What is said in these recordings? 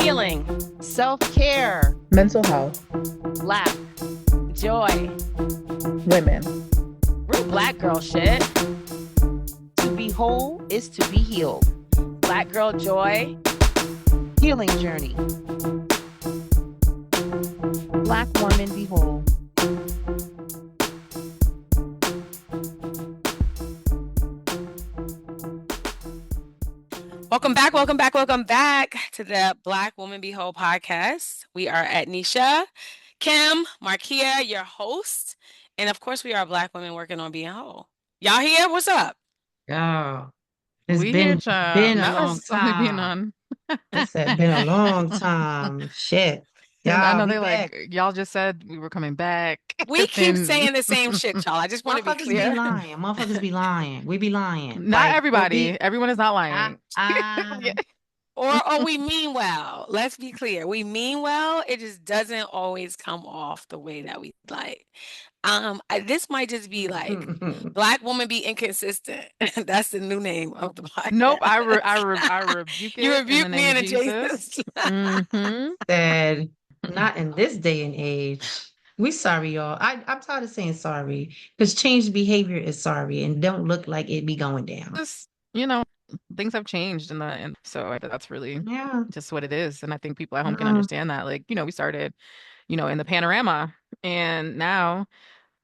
healing, self-care, mental health, laugh, joy, women. real black girl shit. To be whole is to be healed. Black girl joy, healing journey. Black woman be whole. Welcome back to the Black Woman Be Whole podcast. We are Ednesha, Kim, Marquia, your host. And of course, we are Black women working on being whole. Y'all here? What's up? Oh, it's We here, been child. a Not long necessarily being time. on. It's been a long time. Shit. And I Y'all, know we they back. y'all just said we were coming back. We keep saying the same shit, y'all. I just want to be Motherfuckers be clear. lying. Motherfuckers be lying. We be lying. Not Like, everybody. Everyone is not ah, lying. ah. Or we mean well. Let's be clear. We mean well. It just doesn't always come off the way that we like. This might just be like Black woman be inconsistent. That's the new name of the podcast. Nope. I rebuke it You in the rebuke me name and of Jesus. Jesus. Said, not in this day and age. We sorry, y'all. I'm tired of saying sorry because changed behavior is sorry and don't look like it be going down. Just, things have changed and so that's really Yeah. just what it is. And I think people at home can Mhm. understand that. Like, we started, in the panorama, and now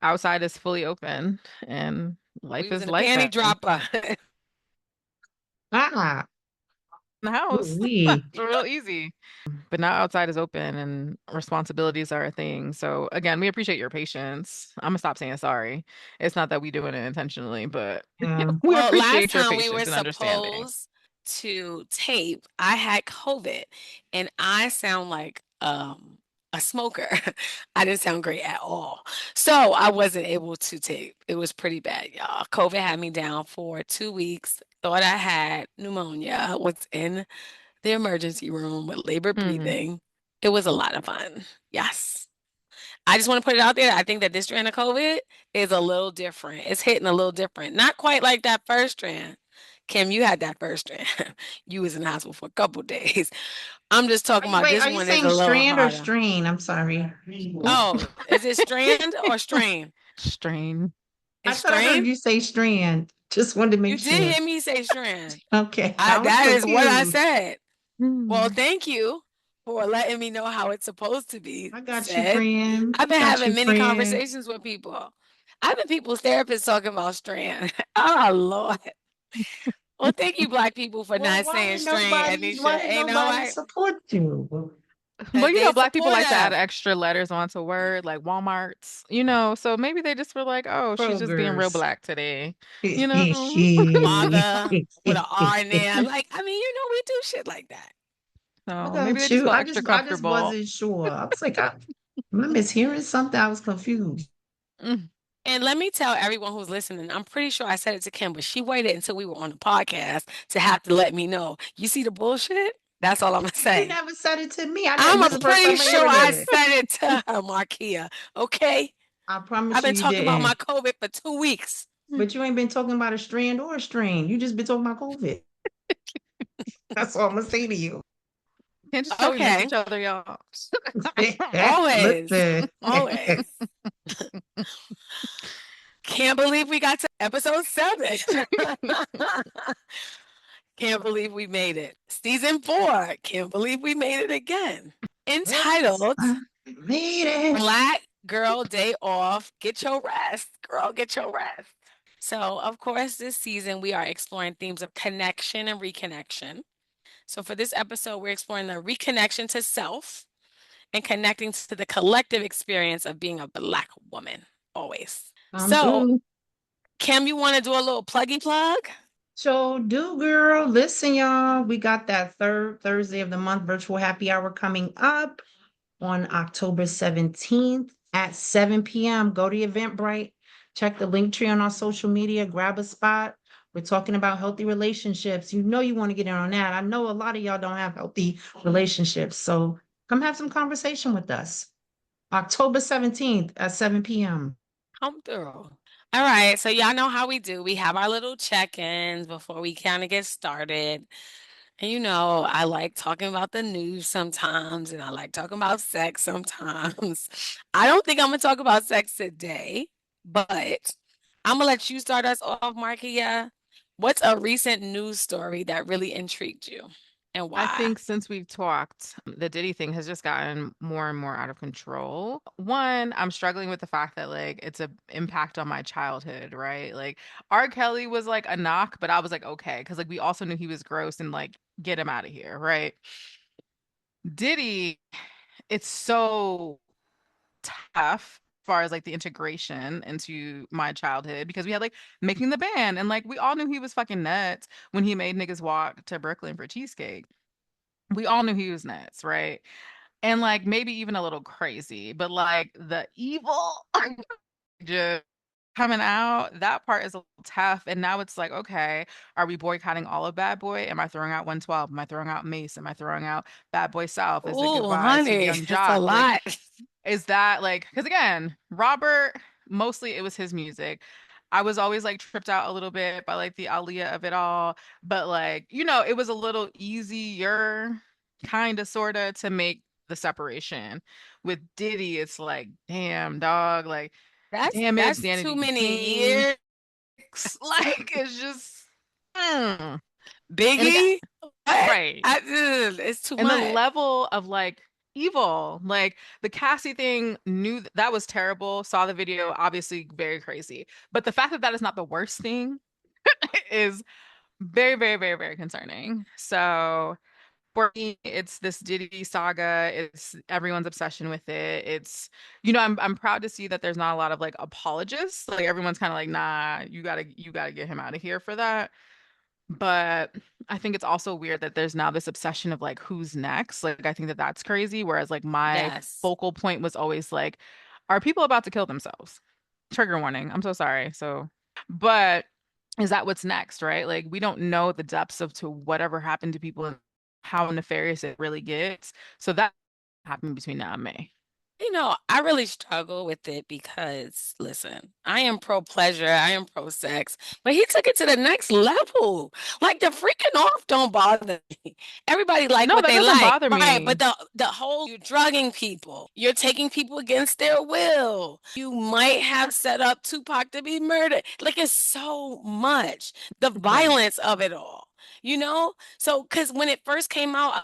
outside is fully open and life We was is in a life panty in dropper. Ah, the house. we. It's real easy. But now outside is open and responsibilities are a thing. So again, we appreciate your patience. I'm gonna stop saying sorry. It's not that we doing it intentionally, but Yeah. we Well, last appreciate your time we were patience and understanding. supposed to tape, I had COVID and I sound like a smoker. I didn't sound great at all. So I wasn't able to tape. It was pretty bad, y'all. COVID had me down for 2 weeks. Thought I had pneumonia. Was in the emergency room with labored breathing. It was a lot of fun. Yes. I just want to put it out there. I think that this strand of COVID is a little different. It's hitting a little different. Not quite like that first strand. Kim, you had that first strand. You was in the hospital for a couple days. I'm just talking about Wait, this are you one is saying a little strand or harder. strain? I'm sorry. Oh, is it strand or strain? Strain. I It's thought I heard strain? you say strand. Just wanted to You make did sure. hear me say strand. Okay, I was That is what I confused. said. Well, Hmm. thank you for letting me know how it's supposed to be I got you, said. friend. I've I been got you, having many friend. conversations with people. I've been people's therapists talking about strand. Oh, Lord. Well, thank you, Black people, for Well, not saying strain, why Ednesha. did Ain't nobody nobody, support you? because But they Black people like to add supportive. extra letters onto word, like Walmart's, so maybe they just were like, oh, she's just being real Kroger's. Black today, you know? Mother with an R in there. Like, I mean, we do shit like that. I So maybe they got just you. felt extra I just comfortable. wasn't sure. I was like, am I mishearing something? I was confused. Mm. And let me tell everyone who's listening, I'm pretty sure I said it to Kim, but she waited until we were on the podcast to have to let me know. You see the bullshit? That's all I'm gonna You say. never said it to me. This is I'm the first pretty time I'm sure hearing I it. said it to her, Marquia. Okay? I I've promise been you talking about my didn't. COVID for 2 weeks. But you ain't been talking about a strand or a strain. You just been talking about COVID. That's all I'm gonna say to you. Can't just tell we miss Okay. each other, y'all. Always. Listen. Always. Can't believe we got to episode 7. Can't believe we made it. Season 4. Can't believe we made it again. Entitled I made it. Black Girl Day Off. Get your rest. Girl, get your rest. So, of course, this season we are exploring themes of connection and reconnection. So, for this episode, we're exploring the reconnection to self and connecting to the collective experience of being a Black woman, always. So, Do. Kim, you want to do a little pluggy plug? So do, girl. Listen, y'all. We got that third Thursday of the month virtual happy hour coming up on October 17th at 7 p.m. Go to Eventbrite. Check the link tree on our social media. Grab a spot. We're talking about healthy relationships. You know you want to get in on that. I know a lot of y'all don't have healthy relationships. So come have some conversation with us. October 17th at 7 p.m. Come through. All right. So, y'all know how we do. We have our little check ins before we kind of get started. And I like talking about the news sometimes, and I like talking about sex sometimes. I don't think I'm gonna talk about sex today, but I'm gonna let you start us off, Marquia. What's a recent news story that really intrigued you, and I why? think since we've talked, the Diddy thing has just gotten more and more out of control. One, I'm struggling with the fact that like it's a impact on my childhood, right? Like R. Kelly was like a knock, but I was like, okay, because like we also knew he was gross and like get him out of here, right? Diddy, it's so tough as far as like the integration into my childhood because we had like making the band and like we all knew he was fucking nuts when he made niggas walk to Brooklyn for cheesecake. We all knew he was nuts, right? And like maybe even a little crazy, but like the evil just coming out, that part is a little tough. And now it's like, okay, are we boycotting all of Bad Boy? Am I throwing out 112? Am I throwing out Mace? Am I throwing out Bad Boy South? Is it Oh, goodbye to honey, Young it's a Jock? Like, lot. is that like, because again, Robert, mostly it was his music. I was always like tripped out a little bit by like the Aaliyah of it all, but like, it was a little easier, kind of, sort of, to make the separation. With Diddy, it's like, damn, dog, like, Damage, That's Danity too many Kane, years. like, it's just, mm. And again, Biggie, what? right. It's too And the much. level of like evil, like the Cassie thing, knew that was terrible, saw the video, obviously very crazy. But the fact that that is not the worst thing is very, very, very, very concerning. So for me, it's this Diddy saga. It's everyone's obsession with it. It's, I'm proud to see that there's not a lot of like apologists. Like everyone's kind of like, nah, you gotta get him out of here for that. But I think it's also weird that there's now this obsession of like who's next. Like I think that that's crazy. Whereas like my Yes. focal point was always like, are people about to kill themselves? Trigger warning. I'm so sorry. So, but is that what's next, right? Like we don't know the depths of to whatever happened to people and how nefarious it really gets. So that happened between now and May. I really struggle with it because, listen, I am pro pleasure, I am pro sex, but he took it to the next level. Like the freaking off don't bother me. Everybody like No, what that they doesn't like, bother right? But me. the whole you're drugging people, you're taking people against their will. You might have set up Tupac to be murdered. Like it's so much. The Right. violence of it all, you know? So, because when it first came out,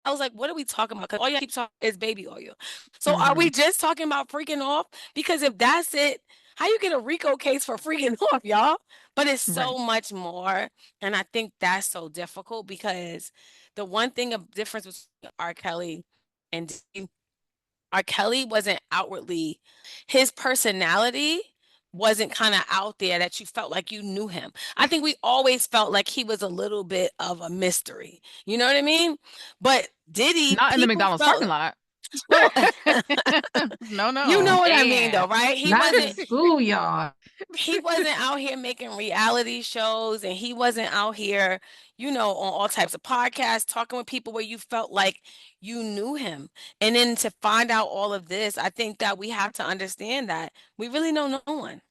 I was like, what are we talking about? Because all y'all keep talking is baby oil. So are Hmm. we just talking about freaking off? Because if that's it, how you get a RICO case for freaking off, y'all? But it's Right. so much more. And I think that's so difficult because the one thing of difference between R. Kelly and R. Kelly wasn't outwardly, his personality wasn't kind of out there that you felt like you knew him. I think we always felt like he was a little bit of a mystery. You know what I mean? But Diddy, Not in the people McDonald's parking felt, lot. well, No, you know no. what I mean Man, though, right? He not the wasn't schoolyard. he wasn't out here making reality shows and he wasn't out here, on all types of podcasts talking with people where you felt like you knew him. And then to find out all of this, I think that we have to understand that we really know no one.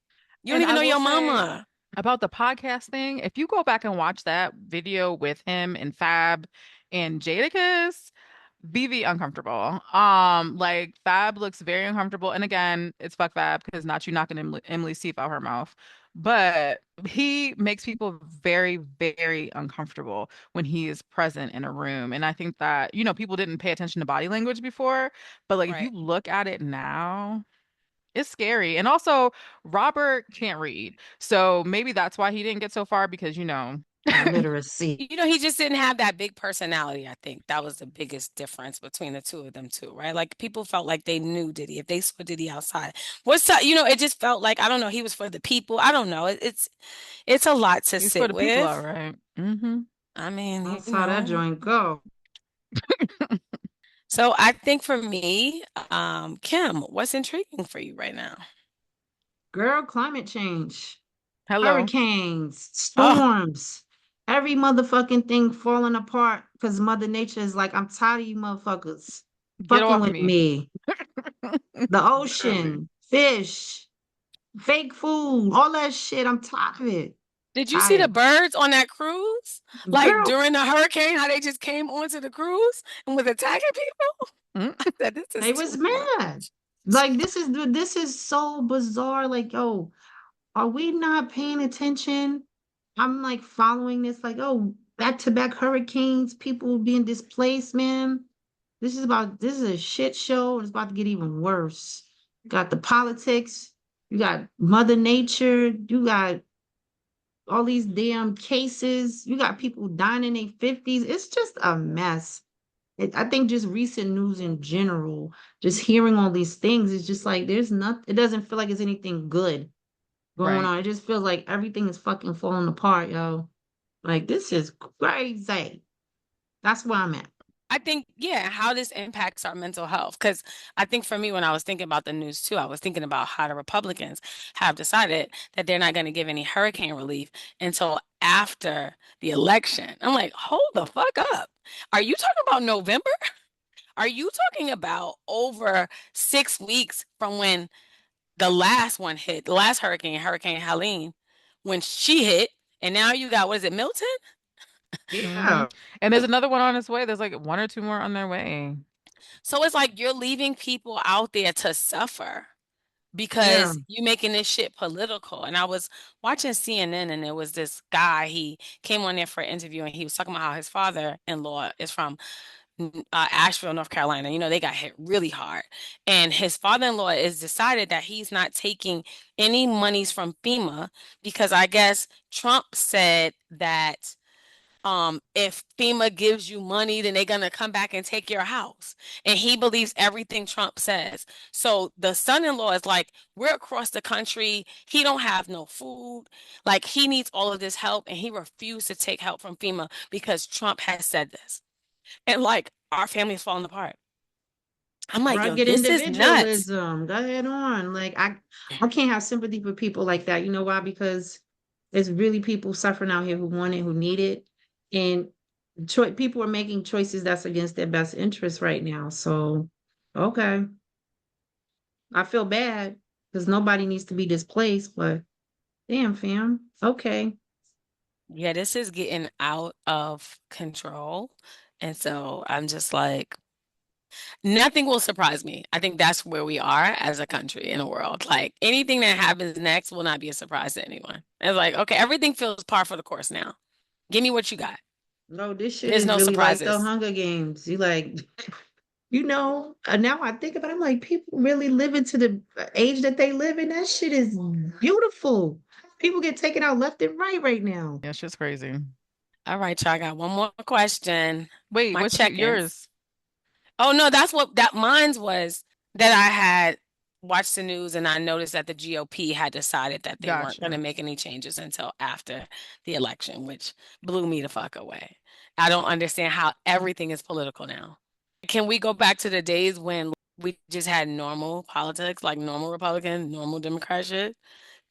You don't And even I know will your say mama. about the podcast thing, if you go back and watch that video with him and Fab and Jadakiss, BV uncomfortable. Like Fab looks very uncomfortable. And again, it's fuck Fab because not you knocking Emily's teeth out her mouth. But he makes people very, very uncomfortable when he is present in a room. And I think that, people didn't pay attention to body language before, but like if you Right. look at it now, it's scary. And also, Robert can't read. So maybe that's why he didn't get so far because, Illiteracy. He just didn't have that big personality. I think that was the biggest difference between the two of them too, right? Like people felt like they knew Diddy. If they saw Diddy outside, it just felt like I don't know, he was for the people. I don't know. It's a lot to he's for sit the people, all with. right. Mm-hmm. I mean, That's how that joint go. So I think for me, Kim, what's intriguing for you right now? Girl, climate change, Hello. hurricanes, Oh, storms, every motherfucking thing falling apart because Mother Nature is like, I'm tired of you motherfuckers Get fucking off with me. me. The Literally. ocean, fish, fake food, all that shit. I'm tired of it. Did you see the I, birds on that cruise? Like girl, during the hurricane, how they just came onto the cruise and was attacking people? Mm. I said, this is they too was much. mad. Like this is so bizarre. Like, yo, are we not paying attention? I'm like following this, like, oh, back to back hurricanes, people being displaced, man. This is a shit show. It's about to get even worse. You got the politics, you got Mother Nature, you got all these damn cases, you got people dying in their 50s. It's just a mess. I think just recent news in general, just hearing all these things is just like there's not, it doesn't feel like it's anything good going Right. on. It just feels like everything is fucking falling apart, yo. Like this is crazy. That's where I'm at. I think, yeah, how this impacts our mental health. Because I think for me, when I was thinking about the news too, I was thinking about how the Republicans have decided that they're not going to give any hurricane relief until after the election. I'm like, hold the fuck up. Are you talking about November? Are you talking about over 6 weeks from when the last one hit, the last hurricane, Hurricane Helene, when she hit, and now you got, what is it, Milton? Hmm. Yeah. And there's another one on its way. There's like one or two more on their way. So it's like you're leaving people out there to suffer Yeah. because you making this shit political. And I was watching CNN and there was this guy, he came on there for an interview and he was talking about how his father-in-law is from Asheville, North Carolina. You know, they got hit really hard. And his father-in-law has decided that he's not taking any monies from FEMA because I guess Trump said that if FEMA gives you money, then they're gonna come back and take your house. And he believes everything Trump says. So the son-in-law is like, we're across the country. He don't have no food. Like he needs all of this help, and he refused to take help from FEMA because Trump has said this. And like our family's falling apart. I'm like, yo, Rugged this is nuts. individualism. Go ahead on. Like I can't have sympathy for people like that. You know why? Because there's really people suffering out here who want it, who need it. And people are making choices that's against their best interest right now. So, okay. I feel bad because nobody needs to be displaced, but damn, fam. Okay. Yeah, this is getting out of control. And so I'm just like, nothing will surprise me. I think that's where we are as a country in the world. Like anything that happens next will not be a surprise to anyone. It's like, okay, everything feels par for the course now. Give me what you got. No, this shit There's is no really like the surprises. Hunger Games. You like, now I think about it, I'm like, people really living to the age that they live in. That shit is beautiful. People get taken out left and right now. Yeah, shit's crazy. All right, y'all. I got one more question. Wait, My what's check-ins. yours? Oh no, that's what that mine's was that I had watched the news and I noticed that the GOP had decided that they weren't going to Gotcha. make any changes until after the election, which blew me the fuck away. I don't understand how everything is political now. Can we go back to the days when we just had normal politics, like normal Republican, normal Democrat shit?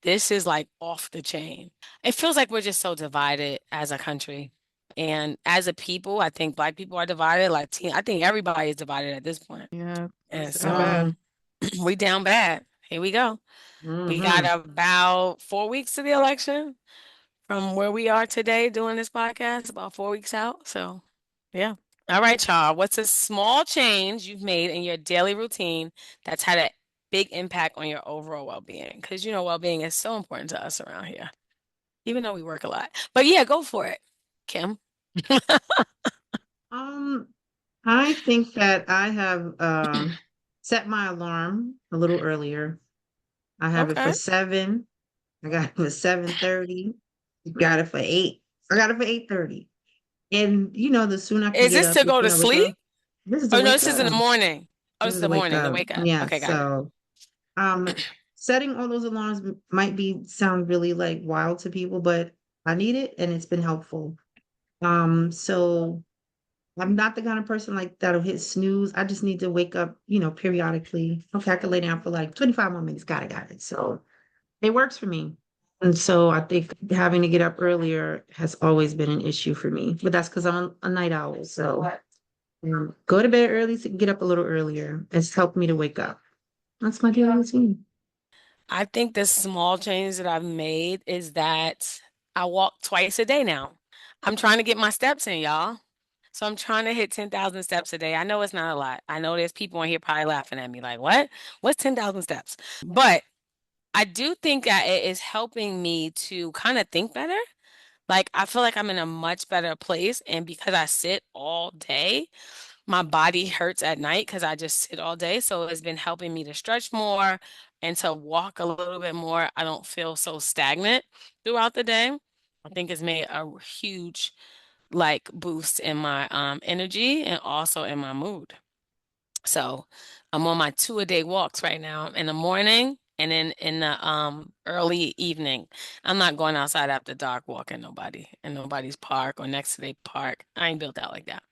This is like off the chain. It feels like we're just so divided as a country. And as a people, I think Black people are divided. Latino, I think everybody is divided at this point. Yeah, And it's down so Um, bad. we down bad. Here we go. We got hmm about 4 weeks to the election from where we are today doing this podcast, about 4 weeks out. So, yeah. All right, y'all. What's a small change you've made in your daily routine that's had a big impact on your overall well-being? Because, you know, well-being is so important to us around here, even though we work a lot. But yeah, go for it, Kim. um, I think that I have set my alarm a little earlier. I have it for Okay. 7. I got it for 7:30. Got it for 8. I got it for 8:30. And the sooner I can Is get this up, to the go to sooner I wake sleep? up. This is to Oh, no, wake this is in the up. morning. Oh, This this is is to the wake morning, the up. wake up. Yeah. Okay, got it. So setting all those alarms might be sound really like wild to people, but I need it and it's been helpful. So I'm not the kind of person like that'll hit snooze. I just need to wake up, periodically. Okay, I can lay down for like 25 more minutes. Got it. So it works for me. And so I think having to get up earlier has always been an issue for me. But that's because I'm a night owl. So go to bed early so get up a little earlier. It's helped me to wake up. That's my daily routine. I think the small change that I've made is that I walk twice a day now. I'm trying to get my steps in, y'all. So I'm trying to hit 10,000 steps a day. I know it's not a lot. I know there's people in here probably laughing at me like, what? What's 10,000 steps? But I do think that it is helping me to kind of think better. Like, I feel like I'm in a much better place. And because I sit all day, my body hurts at night because I just sit all day. So it's been helping me to stretch more and to walk a little bit more. I don't feel so stagnant throughout the day. I think it's made a huge like boost in my energy and also in my mood. So I'm on my 2 a day walks right now in the morning and then in the early evening. I'm not going outside after dark walking nobody in nobody's park or next to their park. I ain't built out like that.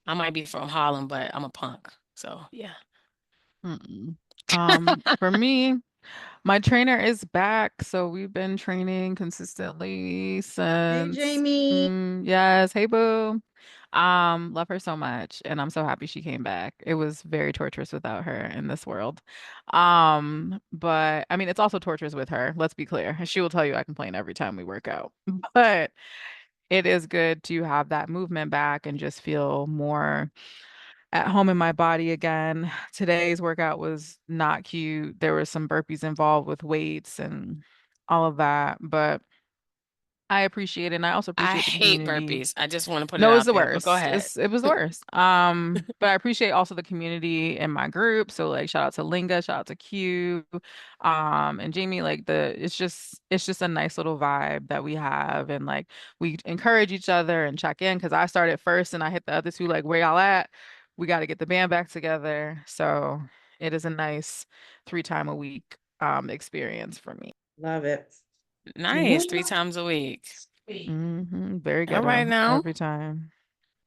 I might be from Harlem, but I'm a punk. So yeah. Mm-mm. For me, my trainer is back, so we've been training consistently Hey, since Jamie. yes, hey boo. Love her so much, and I'm so happy she came back. It was very torturous without her in this world. But I mean it's also torturous with her, let's be clear. She will tell you I complain every time we work out. But it is good to have that movement back and just feel more at home in my body again. Today's workout was not cute. There were some burpees involved with weights and all of that, but I appreciate it. And I also I appreciate the hate community. burpees. I just want to put it No, it's out the there, but go worst. ahead. It was the worst. But I appreciate also the community in my group. So like shout out to Linga, shout out to Q, and Jamie, like it's just a nice little vibe that we have. And like we encourage each other and check in because I started first and I hit the other two like where y'all at? We got to get the band back together. So it is a nice 3 time a week experience for me. Love it. Nice, Woo. 3 times a week. Very All right ghetto now. every time.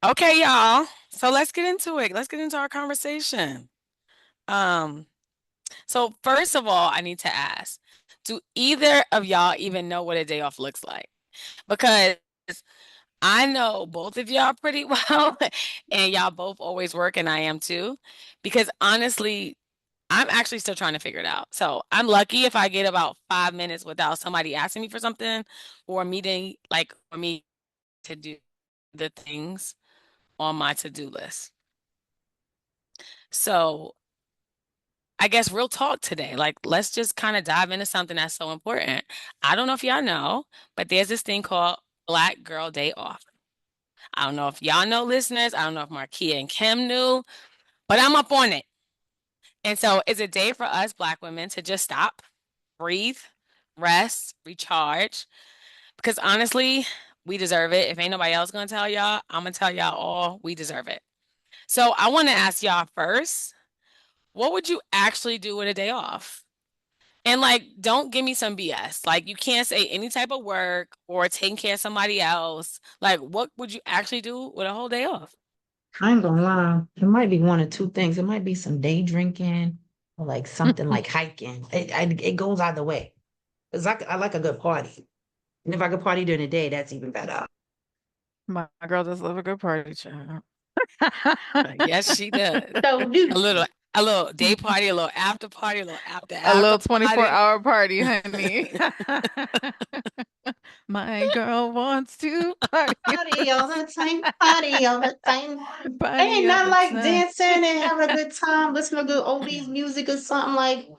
Okay, y'all. So let's get into it. Let's get into our conversation. Um, so first of all, I need to ask, do either of y'all even know what a day off looks like? Because I know both of y'all pretty well, and y'all both always work, and I am too. Because honestly, I'm actually still trying to figure it out. So I'm lucky if I get about 5 minutes without somebody asking me for something or a meeting, like for me to do the things on my to-do list. So I guess real talk today. Like, let's just kind of dive into something that's so important. I don't know if y'all know, but there's this thing called Black Girl Day Off. I don't know if y'all know, listeners. I don't know if Marquia and Kim knew, but I'm up on it. And so it's a day for us Black women to just stop, breathe, rest, recharge. Because honestly, we deserve it. If ain't nobody else gonna tell y'all, I'm gonna tell y'all all we deserve it. So I want to ask y'all first, what would you actually do with a day off? And like, don't give me some BS. Like, you can't say any type of work or taking care of somebody else. Like, what would you actually do with a whole day off? I ain't gonna lie. It might be one or two things. It might be some day drinking or like something like hiking. It goes either way. Cause I like a good party. And if I could party during the day, that's even better. My girl does love a good party, child. Yes, she does. So do. A little, a little day party, a little after party, a little after A after little 24-hour party. hour party, honey. My girl wants to party, Party all the time, party all the time. party Ain't all nothing the like time. dancing and having a good time, listening to good oldies music or something like,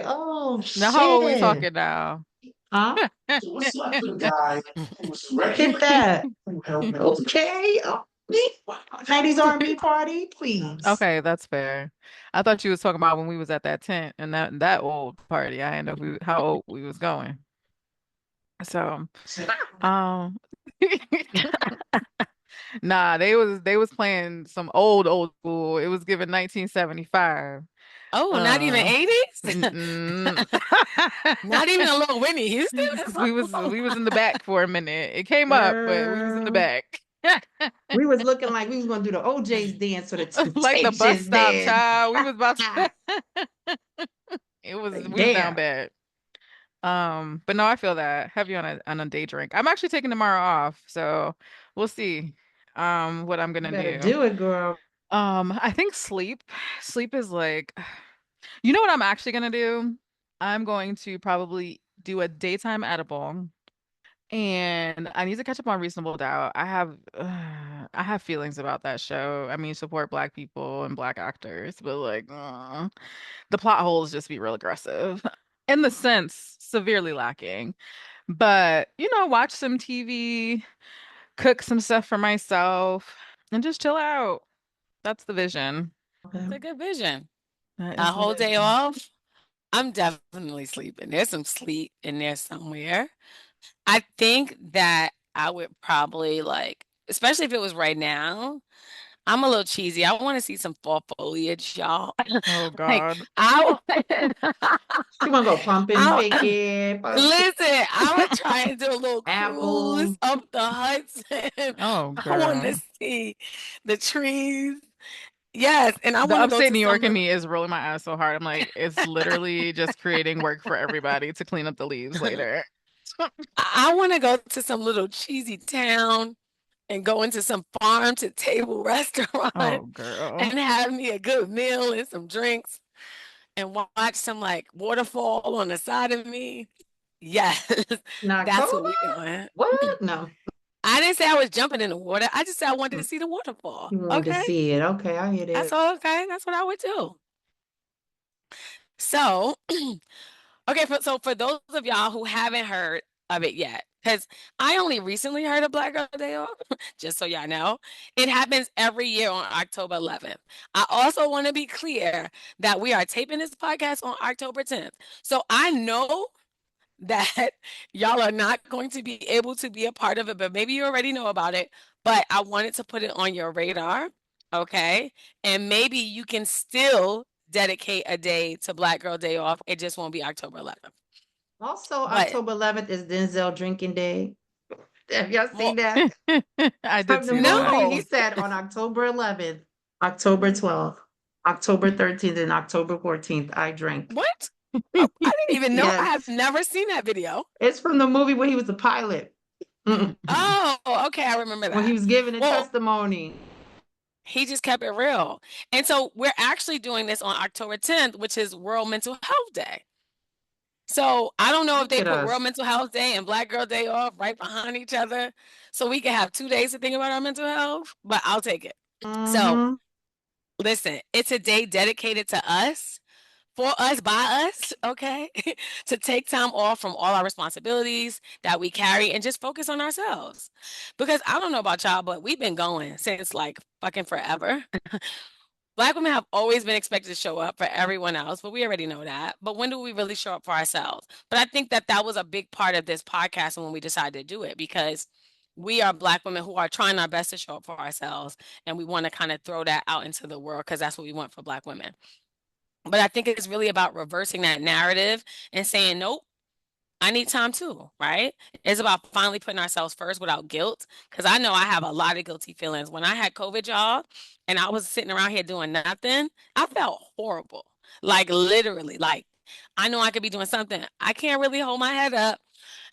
oh Now, how old we shit. talking now? Huh? What's up with the guy who's Hit ready that. to help me? Okay. 90s R&B party, please. Okay, that's fair. I thought you was talking about when we was at that tent and that old party. I didn't know how old we was going. So, um, nah, they was playing some old school. It was given 1975. Oh, not even Uh, 80s? mm-mm. Not even a little Whitney Houston or We something? was in the back for a minute. It came up, but we was in the Girl. back. We was looking like we was gonna do the OJ's dance or the Like the bus Temptations stop, dance. child. We was about to we was down Damn. bad. But no, I feel that. Have you on a day drink. I'm actually taking tomorrow off, so we'll see what I'm You gonna better do. do it, girl. I think sleep. Sleep is like, you know what I'm actually gonna do? I'm going to probably do a daytime edible And I need to catch up on Reasonable Doubt. I have feelings about that show. I mean, support Black people and Black actors, but like, the plot holes just be real aggressive, in the sense severely lacking. But watch some TV, cook some stuff for myself, and just chill out. That's the vision. Okay. It's a good vision. That A is the whole day vision. off. I'm definitely sleeping. There's some sleep in there somewhere. I think that I would probably like, especially if it was right now. I'm a little cheesy. I want to see some fall foliage, y'all. Oh Like God. I, You want to go pumpkin I picking, pumpkin listen. I would try and do a little cruise apple. up the Hudson. Oh I want to girl. see the trees. Yes, and I The want to go upstate to New some York in little. me is rolling my eyes so hard. I'm like, it's literally just creating work for everybody to clean up the leaves later. I want to go to some little cheesy town and go into some farm to table restaurant Oh girl. and have me a good meal and some drinks and watch some like waterfall on the side of me. Yes, In that's October? what we doing. What? No. I didn't say I was jumping in the water. I just said I wanted to see the waterfall. You wanted to Okay. see it. Okay, I hear That's that. all okay. That's what I would do. So, okay, so for those of y'all who haven't heard of it yet, because I only recently heard of Black Girl Day Off, just so y'all know, it happens every year on October 11th. I also want to be clear that we are taping this podcast on October 10th. So I know that y'all are not going to be able to be a part of it, but maybe you already know about it. But I wanted to put it on your radar, okay? And maybe you can still dedicate a day to Black Girl Day Off. It just won't be October 11th. Also, But October 11th is Denzel drinking day. Have y'all seen more, that? I did From the see that. movie, he no. said on October 11th, October 12th, October 13th, and October 14th, I drank. What? Oh, I didn't even know. I have Yes. never seen that video. It's from the movie where he was the pilot. Oh, okay. I remember When he that. was giving a Well, testimony. he just kept it real. And so we're actually doing this on October 10th, which is World Mental Health Day. So I don't know if Look they at put us. World Mental Health Day and Black Girl Day off right behind each other so we can have 2 days to think about our mental health, but I'll take it. So Mm-hmm. listen, it's a day dedicated to us, for us, by us, okay? To take time off from all our responsibilities that we carry and just focus on ourselves. Because I don't know about y'all, but we've been going since like fucking forever. Black women have always been expected to show up for everyone else, but we already know that. But when do we really show up for ourselves? But I think that that was a big part of this podcast when we decided to do it because we are Black women who are trying our best to show up for ourselves. And we want to kind of throw that out into the world because that's what we want for Black women. But I think it's really about reversing that narrative and saying, nope, I need time too, right? It's about finally putting ourselves first without guilt. Cause I know I have a lot of guilty feelings. When I had COVID, y'all, and I was sitting around here doing nothing, I felt horrible. Like literally, like I know I could be doing something. I can't really hold my head up.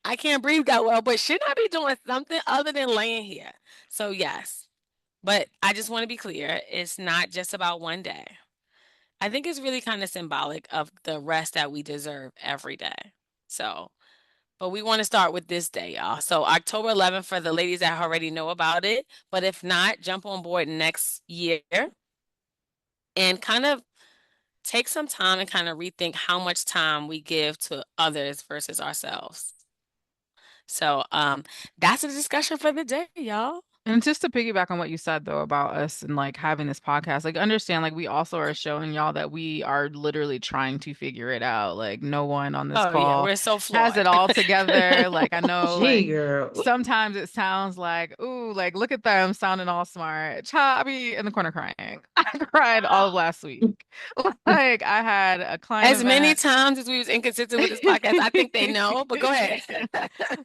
I can't breathe that well, but shouldn't I be doing something other than laying here? So yes. But I just want to be clear, it's not just about one day. I think it's really kind of symbolic of the rest that we deserve every day. So but we want to start with this day, y'all. So October 11th for the ladies that already know about it. But if not, jump on board next year and kind of take some time and kind of rethink how much time we give to others versus ourselves. So that's a discussion for the day, y'all. And just to piggyback on what you said though about us and like having this podcast, like understand like we also are showing y'all that we are literally trying to figure it out. Like no one on this Oh yeah, call we're so has flawed. it all together. Like I know Gee, like girl. sometimes it sounds like, ooh, like look at them sounding all smart. Child, I be in the corner crying. I cried all of last week. Like I had a client As many event. times as we was inconsistent with this podcast, I think they know, but go ahead.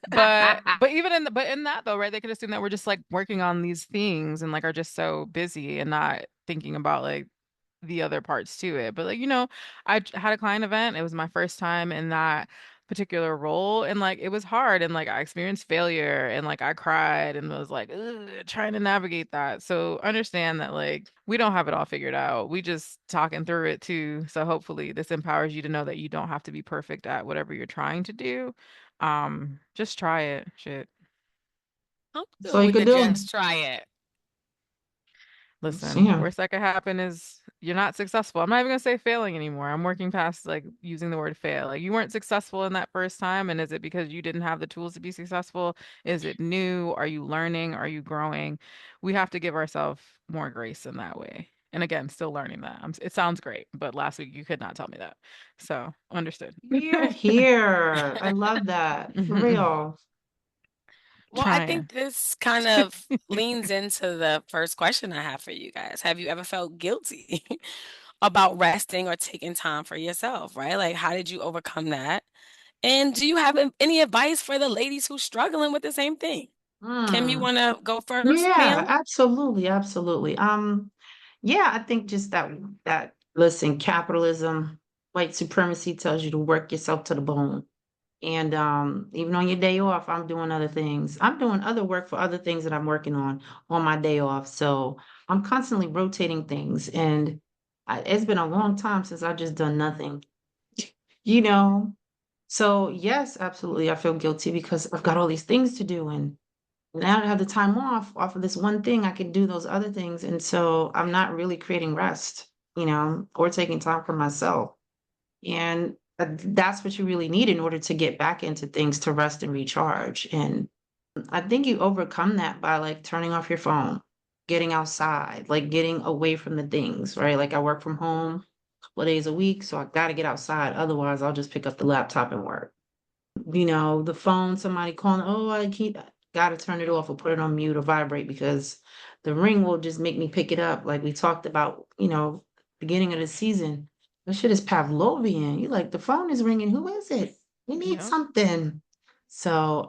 But even in that though, right? They could assume that we're just like working on these things and like are just so busy and not thinking about like the other parts to it. But like, had a client event. It was my first time in that particular role and like it was hard and like I experienced failure and like I cried and was like "Ugh," trying to navigate that. So understand that like we don't have it all figured out. We just talking through it too. So hopefully this empowers you to know that you don't have to be perfect at whatever you're trying to do, Just try it. Shit. I'm That's good all you with could the do. just try it. Listen, Yeah. worst that could happen is you're not successful. I'm not even gonna say failing anymore. I'm working past like using the word fail. Like you weren't successful in that first time, and is it because you didn't have the tools to be successful? Is it new? Are you learning? Are you growing? We have to give ourselves more grace in that way. And again, still learning that. It sounds great, but last week you could not tell me that. So understood. Here, here. I love that. For real. Well, I Trying. think this kind of leans into the first question I have for you guys. Have you ever felt guilty about resting or taking time for yourself, right? Like, how did you overcome that? And do you have any advice for the ladies who's struggling with the same thing? Kim, you Mm. want to go first, Yeah, ma'am? absolutely, absolutely. Yeah, I think just that listen, capitalism, white supremacy tells you to work yourself to the bone. And even on your day off, I'm doing other things. I'm doing other work for other things that I'm working on my day off. So I'm constantly rotating things, and it's been a long time since I've just done nothing, you know. So yes, absolutely, I feel guilty because I've got all these things to do, and now that I have the time off of this one thing, I can do those other things. And so I'm not really creating rest, or taking time for myself. And that's what you really need in order to get back into things to rest and recharge. And I think you overcome that by like turning off your phone, getting outside, like getting away from the things, right? Like I work from home a couple of days a week, so I got to get outside. Otherwise, I'll just pick up the laptop and work. The phone, somebody calling, oh, gotta turn it off or put it on mute or vibrate because the ring will just make me pick it up. Like we talked about, beginning of the season. That shit is Pavlovian. You like the phone is ringing. Who is it? We need Yep. something. So,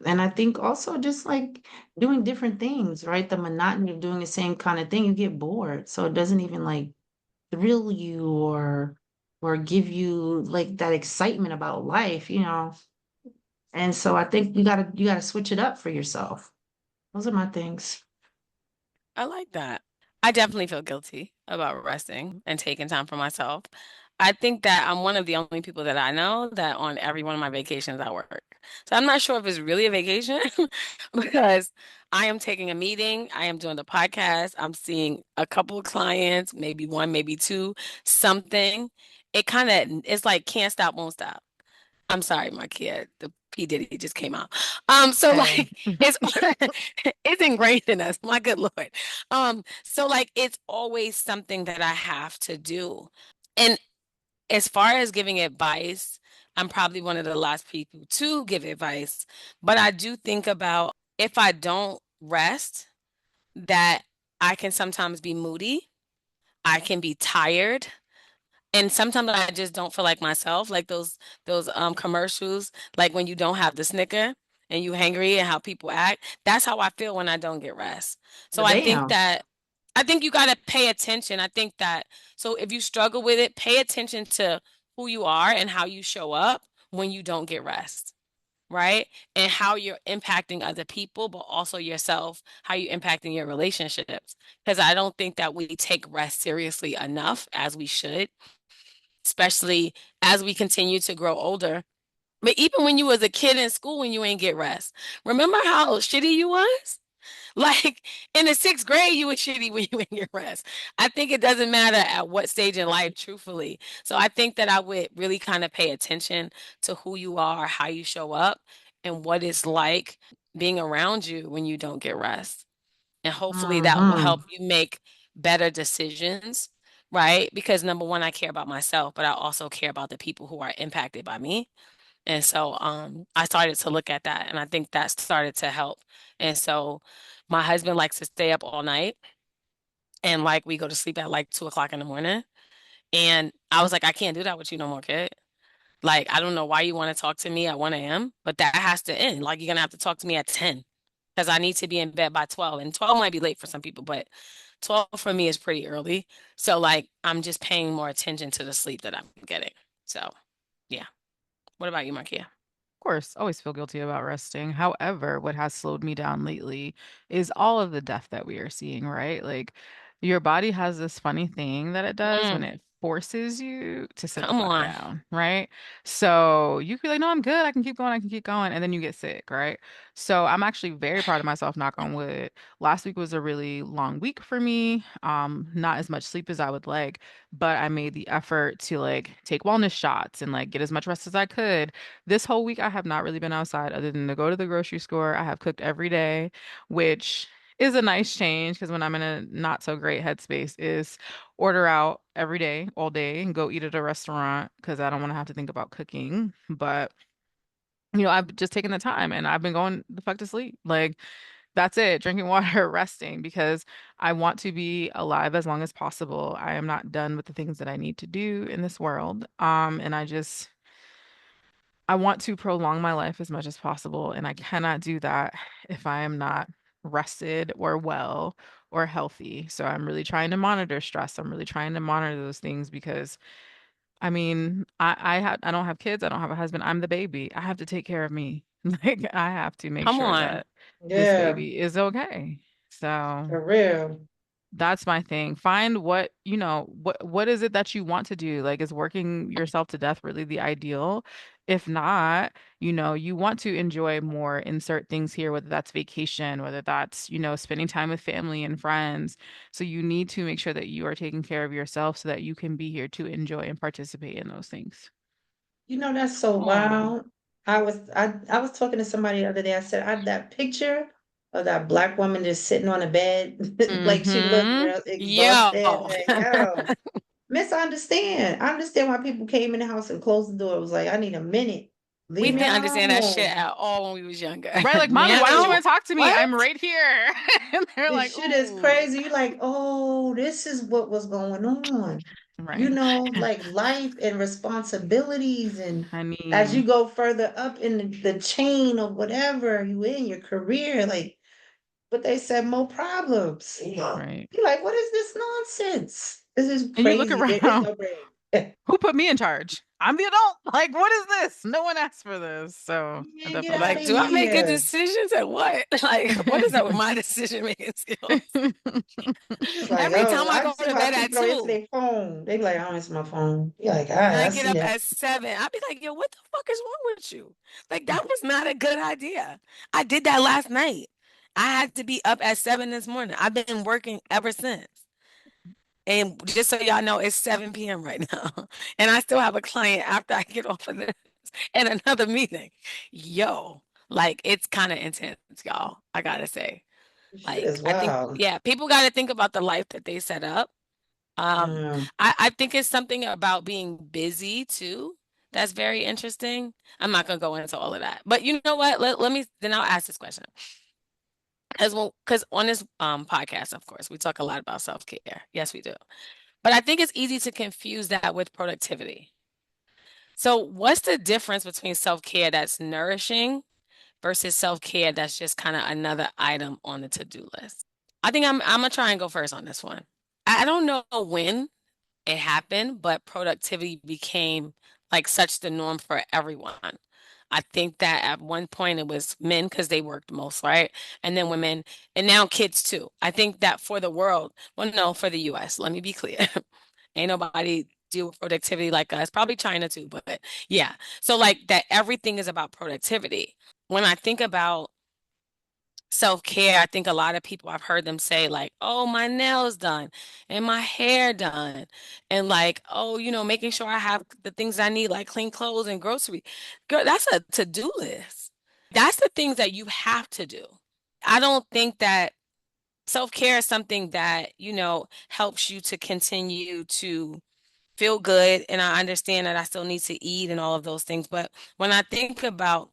and I think also just like doing different things, right? The monotony of doing the same kind of thing, you get bored. So it doesn't even like thrill you or give you like that excitement about life. And so I think you gotta switch it up for yourself. Those are my things. I like that. I definitely feel guilty about resting and taking time for myself. I think that I'm one of the only people that I know that on every one of my vacations I work. So I'm not sure if it's really a vacation because I am taking a meeting, I am doing the podcast, I'm seeing a couple of clients, maybe one, maybe two, something. It kind of it's like can't stop, won't stop. I'm sorry, Marquia. The P. Diddy just came out. So Hey. like it's it's ingrained in us. My good Lord. So like it's always something that I have to do. And as far as giving advice, I'm probably one of the last people to give advice. But I do think about if I don't rest, that I can sometimes be moody. I can be tired. And sometimes I just don't feel like myself, like those commercials, like when you don't have the Snicker and you hangry and how people act. That's how I feel when I don't get rest. So Well, damn. I think you got to pay attention. I think that so if you struggle with it, pay attention to who you are and how you show up when you don't get rest, right? And how you're impacting other people, but also yourself, how you're impacting your relationships. Because I don't think that we take rest seriously enough as we should, especially as we continue to grow older. But even when you was a kid in school and you ain't get rest, remember how shitty you was? Like in the sixth grade, you was shitty when you ain't get rest. I think it doesn't matter at what stage in life, truthfully. So I think that I would really kind of pay attention to who you are, how you show up, and what it's like being around you when you don't get rest. And hopefully that will Mm-hmm. help you make better decisions, right? Because number one, I care about myself, but I also care about the people who are impacted by me. And so I started to look at that and I think that started to help. And so my husband likes to stay up all night and like we go to sleep at like 2 o'clock in the morning. And I was like, I can't do that with you no more, kid. Like, I don't know why you want to talk to me at 1 a.m., but that has to end. Like, you're gonna have to talk to me at 10 because I need to be in bed by 12. And 12 might be late for some people, but 12 for me is pretty early. So like I'm just paying more attention to the sleep that I'm getting. So yeah. What about you, Markia? Of course, always feel guilty about resting. However, what has slowed me down lately is all of the death that we are seeing, right? Like your body has this funny thing that it does when Mm, it forces you to sit the Come fuck on. down, right? So you could be like, no, I'm good. I can keep going. I can keep going. And then you get sick, right? So I'm actually very proud of myself, knock on wood. Last week was a really long week for me. Not as much sleep as I would like, but I made the effort to like take wellness shots and like get as much rest as I could. This whole week I have not really been outside other than to go to the grocery store. I have cooked every day, which is a nice change because when I'm in a not so great headspace is order out every day, all day, and go eat at a restaurant because I don't want to have to think about cooking. But I've just taken the time and I've been going the fuck to sleep. Like that's it, drinking water, resting because I want to be alive as long as possible. I am not done with the things that I need to do in this world. And I want to prolong my life as much as possible, and I cannot do that if I am not rested or well or healthy. So I'm really trying to monitor stress. I'm really trying to monitor those things because I don't have kids, I don't have a husband. I'm the baby. I have to take care of me. Like I have to make Come sure on. that this Yeah, baby is okay. So for real. that's my thing. Find what is it that you want to do? Like, is working yourself to death really the ideal? If not, you want to enjoy more, insert things here, whether that's vacation, whether that's, spending time with family and friends. So you need to make sure that you are taking care of yourself so that you can be here to enjoy and participate in those things. You know, that's so Come on. wild. I was talking to somebody the other day. I said, I that picture of that black woman just sitting on a bed, like she looked Mm-hmm. real exhausted. Yo. Like, yo, miss, I understand. I understand why people ccame in the house and closed the door. It was like, I need a minute. We Leave me didn't understand that shit alone. at all when we was younger. Right? Like, mommy, why didn't you Now, want to talk to me? what? I'm right here. And they're This like, shit is ooh, crazy. You like, oh, this is what was going on. You right. know, like life and responsibilities, and as you Honey, go further up in the chain of whatever you in your career, like, but they said more problems. Yeah. right. You're like, what is this nonsense? This is And you look crazy. There is around. no break. Who put me in charge? I'm the adult. Like, what is this? No one asked for this. So I Man, get definitely out of Like, see do I make good here. decisions or what? Like, what is up with my decision making skills? It's like, Every oh, time I I go see to why bed at people don't answer 2 their phone. They be like, I don't answer my phone. You're like, all and right, I I get see up that. at 7, I'd be like, yo, what the fuck is wrong with you? Like, that was not a good idea. I did that last night. I had to be up at 7 this morning. I've been working ever since. And just so y'all know, it's 7 p.m. right now. And I still have a client after I get off of this and another meeting. Yo, like it's kind of intense, y'all. I gotta say. Shit Like, is I think, wild. yeah, people gotta think about the life that they set up. Um, Yeah. I think it's something about being busy too. That's very interesting. I'm not gonna go into all of that. But you know what? Let me then I'll ask this question. Because on this podcast, of course, we talk a lot about self-care. Yes, we do. But I think it's easy to confuse that with productivity. So, what's the difference between self-care that's nourishing versus self-care that's just kind of another item on the to-do list? I think I'm gonna try and go first on this one. I don't know when it happened, but productivity became like such the norm for everyone. I think that at one point it was men because they worked most, right? And then women, and now kids too. I think that for the world, well, no, for the US, let me be clear. Ain't nobody deal with productivity like us. Probably China too, but yeah. So like that everything is about productivity. When I think about self-care, I think a lot of people I've heard them say like, "Oh, my nails done and my hair done." And like, "Oh, making sure I have the things I need like clean clothes and grocery." Girl, that's a to-do list. That's the things that you have to do. I don't think that self-care is something that, helps you to continue to feel good. And I understand that I still need to eat and all of those things. But when I think about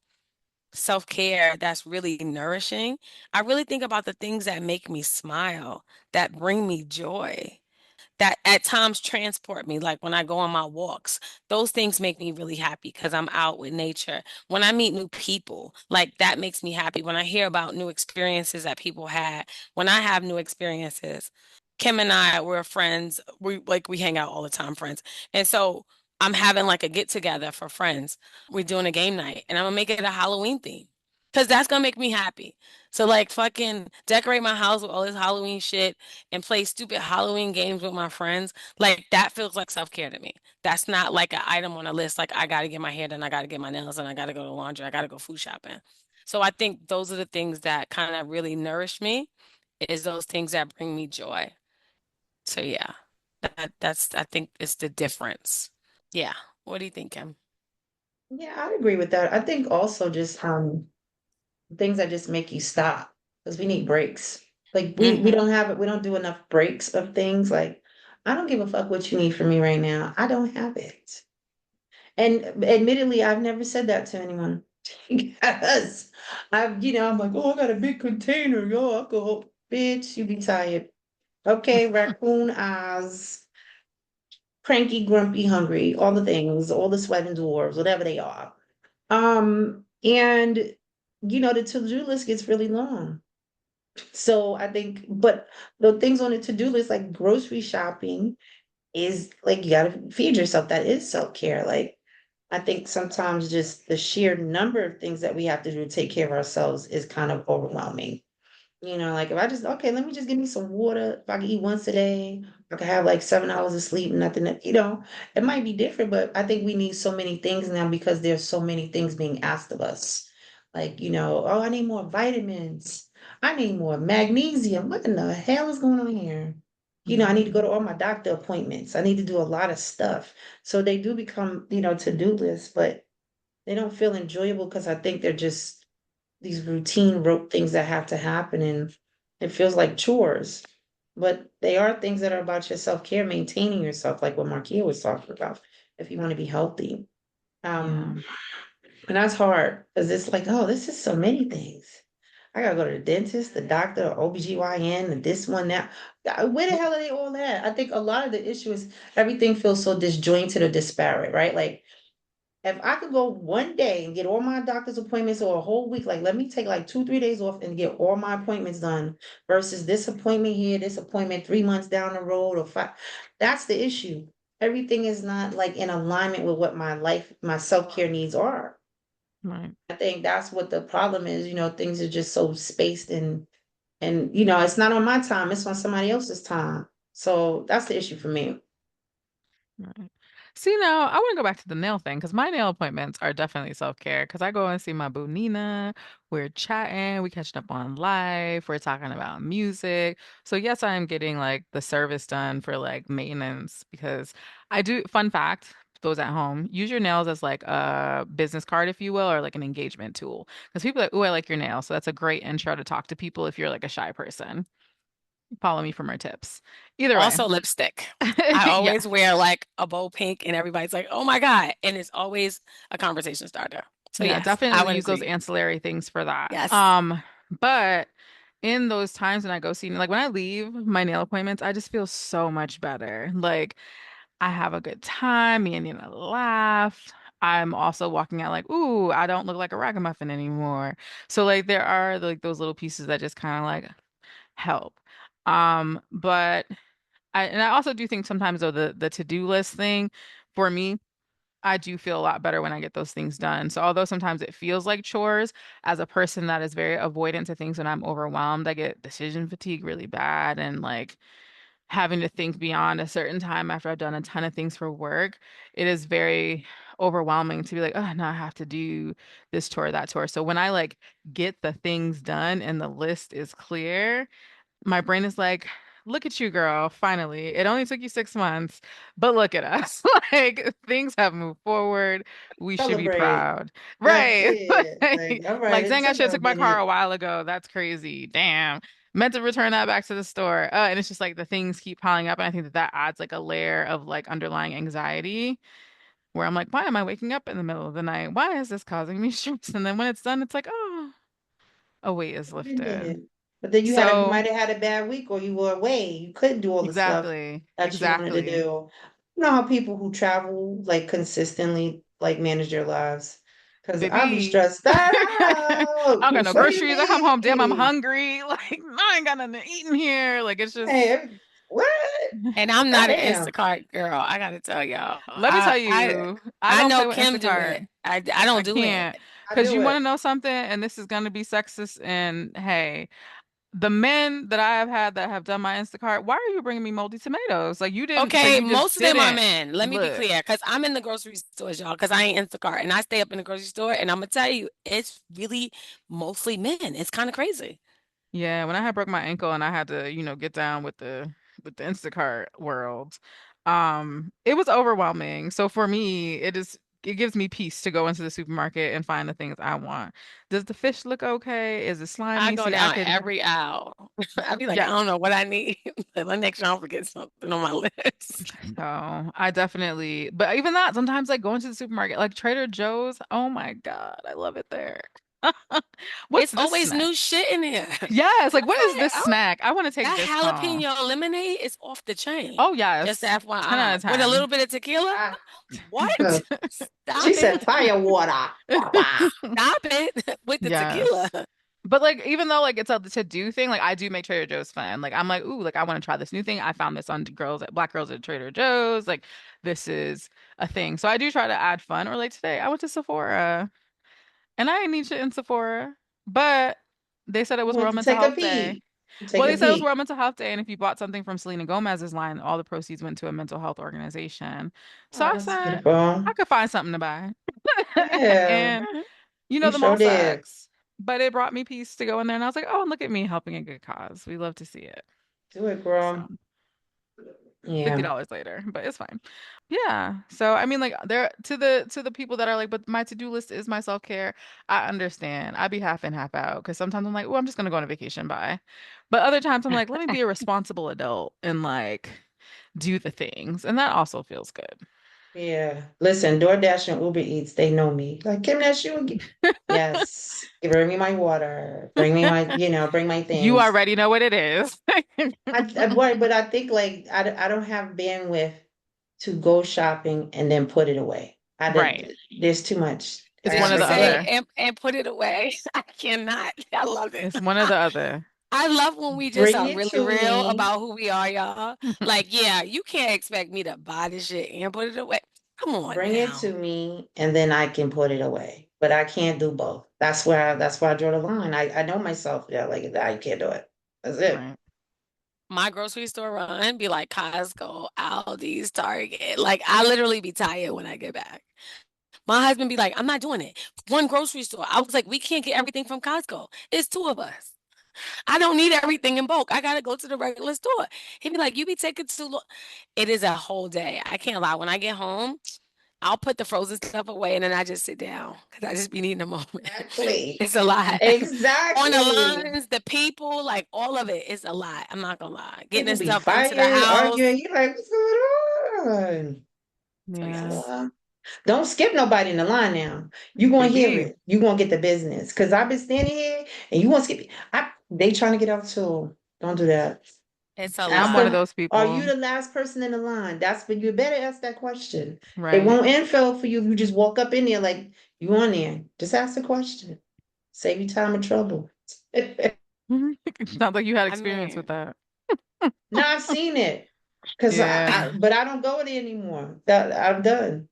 self-care that's really nourishing, I really think about the things that make me smile, that bring me joy, that at times transport me. Like when I go on my walks, those things make me really happy because I'm out with nature. When I meet new people, like that makes me happy. When I hear about new experiences that people had, when I have new experiences, Kim and I, we're friends. We hang out all the time, friends. And so I'm having like a get together for friends. We're doing a game night and I'm gonna make it a Halloween theme. Cause that's gonna make me happy. So like fucking decorate my house with all this Halloween shit and play stupid Halloween games with my friends. Like that feels like self-care to me. That's not like an item on a list. Like I gotta get my hair done, I gotta get my nails done, I gotta go to laundry, I gotta go food shopping. So I think those are the things that kind of really nourish me, is those things that bring me joy. So yeah, that's I think is the difference. Yeah. What do you think, Kim? Yeah, I agree with that. I think also just things that just make you stop because we need breaks. Like we Hmm. don't have it. We don't do enough breaks of things. Like I don't give a fuck what you need from me right now. I don't have it. And admittedly, I've never said that to anyone because I'm like, oh, I got a big container, yo, I'll go, bitch, you be tired. Okay, raccoon eyes, cranky, grumpy, hungry, all the things, all the sweating dwarves, whatever they are. And the to-do list gets really long. So I think, but the things on the to-do list, like grocery shopping, is like you gotta feed yourself. That is self-care. Like I think sometimes just the sheer number of things that we have to do to take care of ourselves is kind of overwhelming. Like if I just, okay, let me just give me some water. If I can eat once a day, I can have like 7 hours of sleep, nothing it might be different, but I think we need so many things now because there's so many things being asked of us. Like, oh, I need more vitamins. I need more magnesium. What in the hell is going on here? I need to go Mhm. to all my doctor appointments. I need to do a lot of stuff. So they do become, to-do lists, but they don't feel enjoyable because I think they're just these routine rote things that have to happen and it feels like chores. But they are things that are about your self-care, maintaining yourself, like what Marquia was talking about, if you want to be healthy. Yeah. Um, and that's hard because it's like, oh, this is so many things. I gotta go to the dentist, the doctor, the OBGYN, and this one, that. Where the hell are they all at? I think a lot of the issue is everything feels so disjointed or disparate, right? Like if I could go one day and get all my doctor's appointments or a whole week, like let me take like 2, 3 days off and get all my appointments done versus this appointment here, this appointment 3 months down the road or five. That's the issue. Everything is not like in alignment with what my life, my self-care needs are. Right. I think that's what the problem is. Things are just so spaced and it's not on my time, it's on somebody else's time. So that's the issue for me. Right. See, now I want to go back to the nail thing because my nail appointments are definitely self-care because I go and see my boo Nina. We're chatting, we catching up on life, we're talking about music. So yes, I am getting like the service done for like maintenance because I do, fun fact, those at home, use your nails as like a business card, if you will, or like an engagement tool. Because people are like, oh, I like your nails. So that's a great intro to talk to people if you're like a shy person. Follow me for more tips. Either way. Also lipstick. I Yeah. always wear like a bold pink and everybody's like, "Oh my God." And it's always a conversation starter. So Yeah, yes, I definitely would use those agree. ancillary things for that. Yes. But in those times when I go see, like when I leave my nail appointments, I just feel so much better. Like I have a good time, me and Nina laugh. I'm also walking out like, ooh, I don't look like a ragamuffin anymore. So like there are like those little pieces that just kind of like help. But I also do think sometimes though the to-do list thing for me I do feel a lot better when I get those things done. So although sometimes it feels like chores, as a person that is very avoidant to things when I'm overwhelmed, I get decision fatigue really bad and like having to think beyond a certain time after I've done a ton of things for work. It is very overwhelming to be like, oh, now I have to do this chore, that chore. So when I like get the things done and the list is clear, my brain is like, look at you, girl. Finally, it only took you 6 months, but look at us. Like things have moved forward. We should be Celebrate. proud. That's Right. it. Like, all right, Like it dang, I took should have a took my car minute. a while ago. That's crazy. Damn. Meant to return that back to the store. And it's just like the things keep piling up. And I think that that adds like a layer of like underlying anxiety where I'm like, why am I waking up in the middle of the night? Why is this causing me stress? And then when it's done, it's like, oh, a weight is Been lifted. there. But then you So might have had a bad week or you were away. You couldn't do all the stuff exactly. that you wanted to Exactly. do. How people who travel like consistently like manage their lives. Because I'd be Baby. stressed I out. don't got no What do you groceries. I come home, damn, I'm mean? hungry. Like, I ain't got nothing to eat in here. Like, it's just, Hey, what? And I'm not an Goddamn. Instacart girl. I gotta tell y'all. let me tell you, I I don't know play with Kim do Instacart. it. I don't I do it. can't. I Because do you want to it. know something, and this is gonna be sexist. And hey, the men that I have had that have done my Instacart, why are you bringing me moldy tomatoes? Like you didn't, like Okay, you just most of them are didn't men. Let me be look. clear, because I'm in the grocery stores, y'all, because I ain't Instacart, and I stay up in the grocery store, and I'm gonna tell you, it's really mostly men. It's kind of crazy. Yeah, when I had broke my ankle and I had to, get down with the Instacart world, it was overwhelming. So for me, it gives me peace to go into the supermarket and find the things I want. Does the fish look okay? Is it I slimy? go See, I down could, every aisle. I be like, I yeah. don't know what I need. Let make sure I don't forget something on my list. So I definitely, but even that, sometimes like going to the supermarket, like Trader Joe's, oh my God, I love it there. What's It's this always snack? new shit in there. Yes, like what is Okay, this snack? I want to take that this home. jalapeno lemonade is off the chain. Oh Just yes, 10 out FYI. of With a 10. little bit of tequila? I, What? Stop she said it. fire water. Bah. Stop it with the tequila. Yes. But like even though like it's a to do thing, like I do make Trader Joe's fun. Like I'm like, ooh, like I want to try this new thing. I found this on Black Girls at Trader Joe's. Like this is a thing. So I do try to add fun. Or like today, I went to Sephora and I didn't need shit in Sephora, but they said it You was want World to Mental take a Health Day. peek. Take Well, a they said it was peek. World Mental Health Day, and if you bought something from Selena Gomez's line, all the proceeds went to a mental health organization. So Oh, I that's said beautiful. I could find something to buy. Yeah, And you the sure mall did. sucks, but it brought me peace to go in there, and I was like, oh, and look at me helping a good cause. We love to see it. Do it, So girl. Yeah. $50 later, but it's fine. Yeah. So I mean, like there to the people that are like, but my to-do list is my self-care. I understand. I be half in, half out because sometimes I'm like, oh, I'm just gonna go on a vacation. Bye. But other times I'm like, let me be a responsible adult and like do the things, and that also feels good. Yeah. Listen, DoorDash and Uber Eats, they know me. Like, Kim, that's you again. Yes. Bring me my water. Bring me my, bring my You things. already know what it is. But I think like I don't have bandwidth to go shopping and then put it away. Right. There's too much. I It's Did one gotta or she the break it say up. other. and put it away? I cannot. I love it. It's one or the other. I love when we just Bring are it really to real me. about who we are, y'all. Like, yeah, you can't expect me to buy this shit and put it away. Come on Bring it to now. me, and then I can put it away. But I can't do both. That's where I draw the line. I know myself. Yeah, like that. You can't do it. That's it. Right. My grocery store run be like Costco, Aldi's, Target. Like, I literally be tired when I get back. My husband be like, I'm not doing it. One grocery store. I was like, we can't get everything from Costco. It's two of us. I don't need everything in bulk. I gotta go to the regular store. He'd be like, you be taking too long. It is a whole day. I can't lie. When I get home, I'll put the frozen stuff away and then I just sit down because I just be needing a moment. Exactly. It's a lot. On the Exactly. lines, the people, like all of it is a lot. I'm not gonna lie. Getting People this be stuff into the fighting, house. arguing. You're like, what's going on? Like, Yeah. well, don't skip nobody in the line now. You gonna hear Baby. it. You gonna get the business. Cause I've been standing here and you gonna skip it. They trying to get out too. Don't do that. It's a I'm Ask one of lot. them, those are you people. the last person in the line? That's what you better ask that question. It Right. won't end well for you if you just walk up in there like you on there. Just ask the question. Save you time and trouble. Sounds like you had I experience with mean, that. No, I've seen it. Cause Yeah. but I don't go there anymore. That I'm done.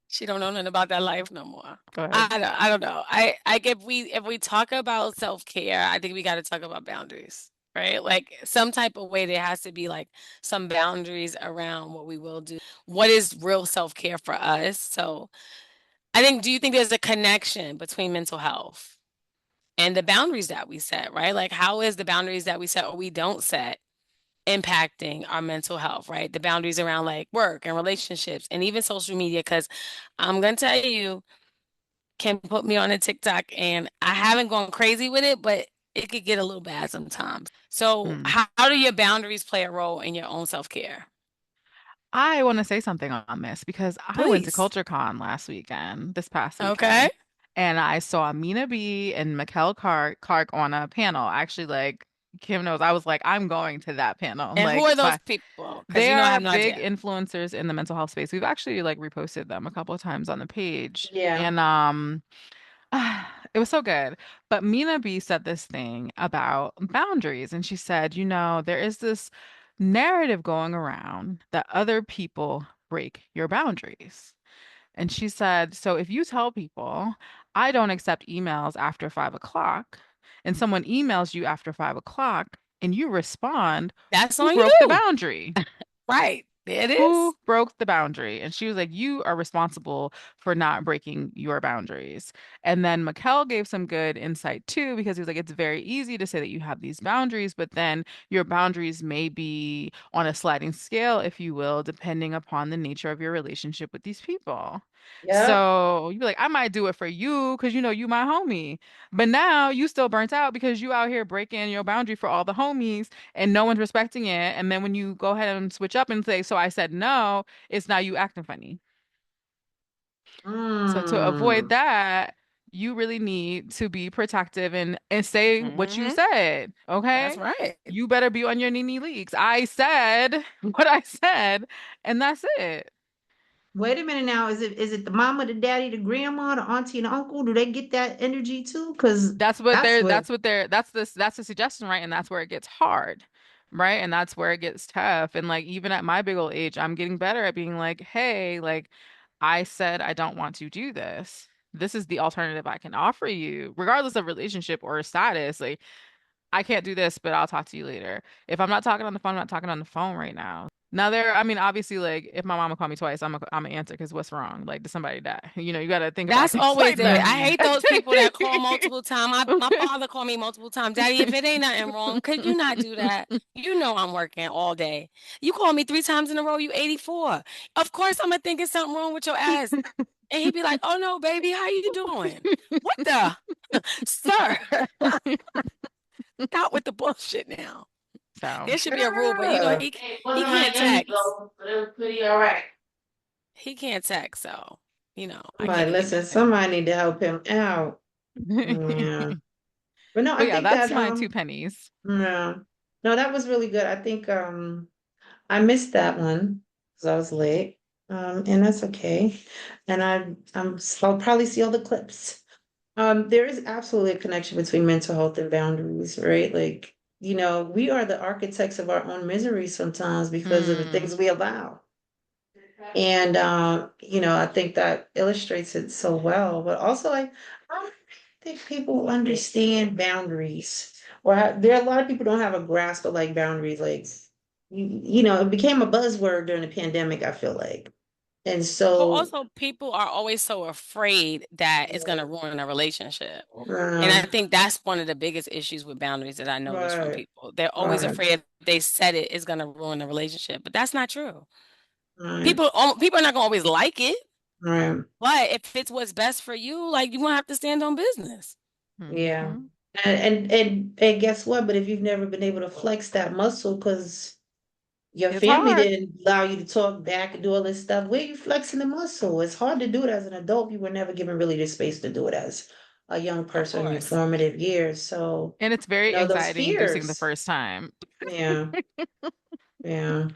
she don't know nothing about that life no more. Go ahead. I don't know. If we talk about self-care, I think we got to talk about boundaries, right? Like some type of way there has to be like some boundaries around what we will do. What is real self-care for us? So I think, do you think there's a connection between mental health and the boundaries that we set, right? Like how is the boundaries that we set or we don't set impacting our mental health, right? The boundaries around like work and relationships and even social media. Cause I'm gonna tell you, can put me on a TikTok and I haven't gone crazy with it, but it could get a little bad sometimes. So Hmm. how do your boundaries play a role in your own self-care? I want to say something on this because I went to Please. Culture Con this past Okay. weekend, and I saw Mina B and Mikkel Clark on a panel. Actually, like Kim knows, I was like, I'm going to that panel. And who Like, are those my people? Because they you know I are have no big idea. influencers in the mental health space. We've actually like reposted them a couple of times on the page. Yeah. And it was so good. But Mina B said this thing about boundaries, and she said, there is this narrative going around that other people break your boundaries. And she said, so if you tell people, I don't accept emails after 5 o'clock, and someone emails you after 5 o'clock and you respond, That's who on broke the you. boundary? Right. There it Who is. broke the boundary? And she was like, you are responsible for not breaking your boundaries. And then Mikkel gave some good insight too, because he was like, it's very easy to say that you have these boundaries, but then your boundaries may be on a sliding scale, if you will, depending upon the nature of your relationship with these people. Yep. So you'd be like, I might do it for you because you know you my homie. But now you still burnt out because you out here breaking your boundary for all the homies and no one's respecting it. And then when you go ahead and switch up and say, so I said no, it's now you acting funny. So to avoid Mm. that, you really need to be protective and say what you Hmm. said. That's Okay. right. You better be on your Nene leaks. I said what I said, and that's it. Wait a minute now. Is it the mama, the daddy, the grandma, the auntie, and the uncle? Do they get that energy too? Because that's what. That's the suggestion, right? And that's where it gets hard, right? And that's where it gets tough. And like even at my big old age, I'm getting better at being like, hey, like I said I don't want to do this. This is the alternative I can offer you, regardless of relationship or status. Like I can't do this, but I'll talk to you later. If I'm not talking on the phone, I'm not talking on the phone right now. Now I mean, obviously, like if my mama called me twice, I'm gonna answer because what's wrong? Like, did somebody die? You know, you got to think about That's things always like it. that. I Mm. hate those people that call multiple times. My father called me multiple times. Daddy, if it ain't nothing wrong, could you not do that? You know I'm working all day. You call me 3 times in a row, you 84. Of course I'm gonna think it's something wrong with your ass. And he'd be like, oh no, baby, how you doing? What the? Sir, stop with the bullshit now. So, There should be a rule, but Girl. It he wasn't my can't energy text. though, but it was pretty all right. He can't text, so I But can't be mad listen, at him. somebody need to help him out. Yeah. But no, but I yeah, think that's that my 2 pennies. yeah. No, that was really good. I think I missed that one because I was late. And that's okay. And I'll probably see all the clips. There is absolutely a connection between mental health and boundaries, right? Like, we are the architects of our own misery sometimes because of the Mm, things we allow. And I think that illustrates it so well. But also, I don't think people understand boundaries, or there are a lot of people don't have a grasp of like boundaries. Like, it became a buzzword during the pandemic, I feel like. And But so, also, people are always so afraid that it's going to ruin a relationship. And I um, think that's one of the biggest issues with boundaries that I notice from right, people. They're always right, afraid if they said it is going to ruin the relationship, but that's not true. right, People are not going to always like it, right. but if it's what's best for you, like you won't have to stand on business. Yeah. mhm. And guess what? But if you've never been able to flex that muscle because your It's family hard, didn't allow you to talk back and do all this stuff, where you flexing the muscle? It's hard to do it as an adult. You were never given really the space to do it as a young Of person in your course. formative years. So, and it's very those anxiety inducing the fears. first time. Yeah, yeah.